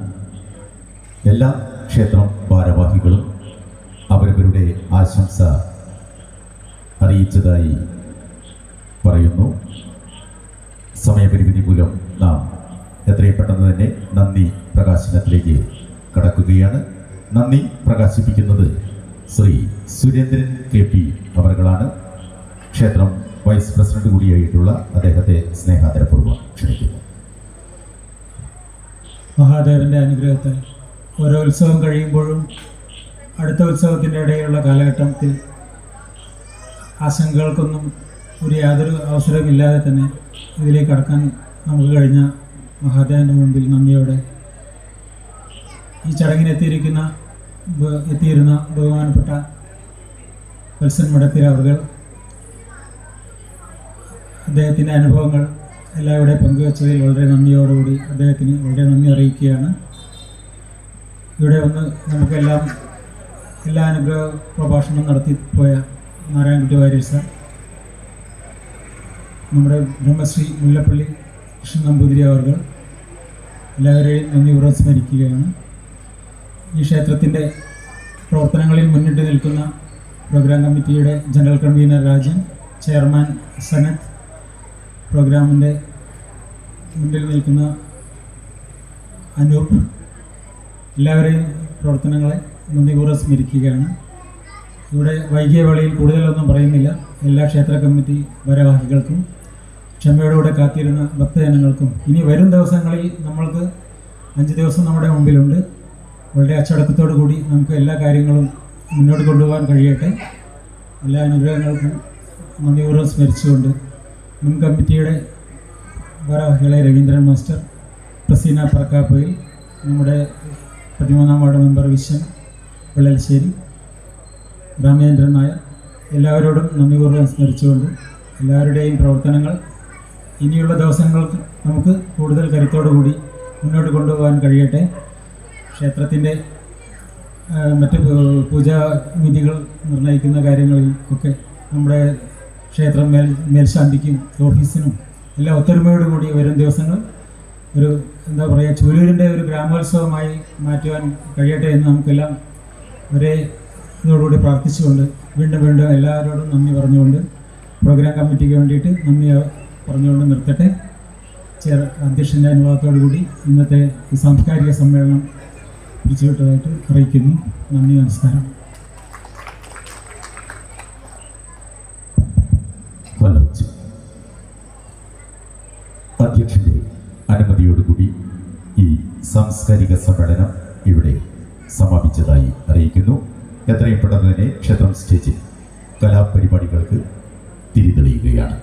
എല്ലാ ക്ഷേത്രം ഭാരവാഹികളും അവരവരുടെ ആശംസ അറിയിച്ചതായി പറയുന്നു. സമയപരിമിതി മൂലം നാം എത്രയും പെട്ടെന്ന് തന്നെ നന്ദി പ്രകാശനത്തിലേക്ക് കടക്കുകയാണ്. നന്ദി പ്രകാശിപ്പിക്കുന്നത് ശ്രീ സുരേന്ദ്രൻ KP അവറുകളാണ്. ക്ഷേത്രം വൈസ് പ്രസിഡന്റ് കൂടിയായിട്ടുള്ള അദ്ദേഹത്തെ സ്നേഹാദരപൂർവ്വം ക്ഷണിക്കുന്നു. മഹാദേവൻ്റെ അനുഗ്രഹത്താൽ ഓരോ ഉത്സവം കഴിയുമ്പോഴും അടുത്ത ഉത്സവത്തിൻ്റെ ഇടയിലുള്ള കാലഘട്ടത്തിൽ ആശങ്കകൾക്കൊന്നും യാതൊരു അവസരമില്ലാതെ തന്നെ ഇതിലേക്ക് കടക്കാൻ നമുക്ക് കഴിഞ്ഞ മഹാദേവൻ്റെ മുമ്പിൽ നന്ദിയോടെ ഈ ചടങ്ങിന് എത്തിയിരുന്ന ബഹുമാനപ്പെട്ട വത്സൻ മഠത്തിൽ അവർ അദ്ദേഹത്തിൻ്റെ അനുഭവങ്ങൾ എല്ലാവരുടെ പങ്കുവച്ചതിൽ വളരെ നന്ദിയോടുകൂടി അദ്ദേഹത്തിന് വളരെ നന്ദി അറിയിക്കുകയാണ്. ഇവിടെ വന്ന് നമുക്കെല്ലാം എല്ലാ അനുഗ്രഹ പ്രഭാഷണം നടത്തിപ്പോയ നാരായണൻകുട്ടി വാര്യർ സാർ, നമ്മുടെ ബ്രഹ്മശ്രീ മുല്ലപ്പള്ളി കൃഷ്ണൻ നമ്പൂതിരി അവർ, എല്ലാവരെയും നന്ദിപൂർവ്വം സ്മരിക്കുകയാണ്. ഈ ക്ഷേത്രത്തിൻ്റെ പ്രവർത്തനങ്ങളിൽ മുന്നിട്ട് നിൽക്കുന്ന പ്രോഗ്രാം കമ്മിറ്റിയുടെ general convener Rajan, chairman Sanath, പ്രോഗ്രാമിൻ്റെ മുന്നിൽ നിൽക്കുന്ന അനൂപ്, എല്ലാവരെയും പ്രവർത്തനങ്ങളെ നന്ദിപൂർവ്വം സ്മരിക്കുകയാണ്. ഇവിടെ വൈകിയ വേളയിൽ കൂടുതലൊന്നും പറയുന്നില്ല. എല്ലാ ക്ഷേത്ര കമ്മിറ്റി ഭാരവാഹികൾക്കും ക്ഷമയോടുകൂടെ കാത്തിരുന്ന ഭക്തജനങ്ങൾക്കും ഇനി വരും ദിവസങ്ങളിൽ നമ്മൾക്ക് 5 ദിവസം നമ്മുടെ മുമ്പിലുണ്ട്. വളരെ അച്ചടക്കത്തോടു കൂടി നമുക്ക് എല്ലാ കാര്യങ്ങളും മുന്നോട്ട് കൊണ്ടുപോകാൻ കഴിയട്ടെ. എല്ലാ അനുഗ്രഹങ്ങൾക്കും നന്ദിപൂർവ്വം സ്മരിച്ചുകൊണ്ട് മുൻ കമ്മിറ്റിയുടെ ഭാരവാഹികളെ രവീന്ദ്രൻ മാസ്റ്റർ, പ്രസീന പറക്കാപ്പയിൽ, നമ്മുടെ 13-ാം വാർഡ് മെമ്പർ വിശ്വൻ വെള്ളൽശ്ശേരി, രാമചന്ദ്രൻ നായർ, എല്ലാവരോടും നന്ദിപൂർവ്വം സ്മരിച്ചുകൊണ്ട് എല്ലാവരുടെയും പ്രവർത്തനങ്ങൾ ഇനിയുള്ള ദിവസങ്ങൾക്ക് നമുക്ക് കൂടുതൽ കരുത്തോടു കൂടി മുന്നോട്ട് കൊണ്ടുപോകാൻ കഴിയട്ടെ. ക്ഷേത്രത്തിൻ്റെ മറ്റ് പൂജാവിധികൾ നിർണ്ണയിക്കുന്ന കാര്യങ്ങളിൽ ഒക്കെ നമ്മുടെ ക്ഷേത്രം മേൽശാന്തിക്കും ഓഫീസിനും എല്ലാം ഒത്തൊരുമയോടുകൂടി വരും ദിവസങ്ങൾ ഒരു എന്താ പറയുക ചൂലൂരിൻ്റെ ഒരു ഗ്രാമോത്സവമായി മാറ്റുവാൻ കഴിയട്ടെ എന്ന് നമുക്കെല്ലാം ഒരേ ഇതോടുകൂടി പ്രാർത്ഥിച്ചുകൊണ്ട് വീണ്ടും എല്ലാവരോടും നന്ദി പറഞ്ഞുകൊണ്ട് പ്രോഗ്രാം കമ്മിറ്റിക്ക് വേണ്ടിയിട്ട് നന്ദി പറഞ്ഞുകൊണ്ട് നിർത്തട്ടെ. അധ്യക്ഷൻ്റെ അനുവാദത്തോടു കൂടി ഇന്നത്തെ ഈ സാംസ്കാരിക സമ്മേളനം പിരിച്ചുവിട്ടതായിട്ട് അറിയിക്കുന്നു. നന്ദി, നമസ്കാരം. അധ്യക്ഷന്റെ അനുമതിയോടുകൂടി ഈ സാംസ്കാരിക സമ്മേളനം ഇവിടെ സമാപിച്ചതായി അറിയിക്കുന്നു. എത്രയും പെട്ടെന്ന് തന്നെ ക്ഷേത്രം സ്റ്റേജിൽ കലാപരിപാടികൾക്ക് തിരിതെളിയുകയാണ്.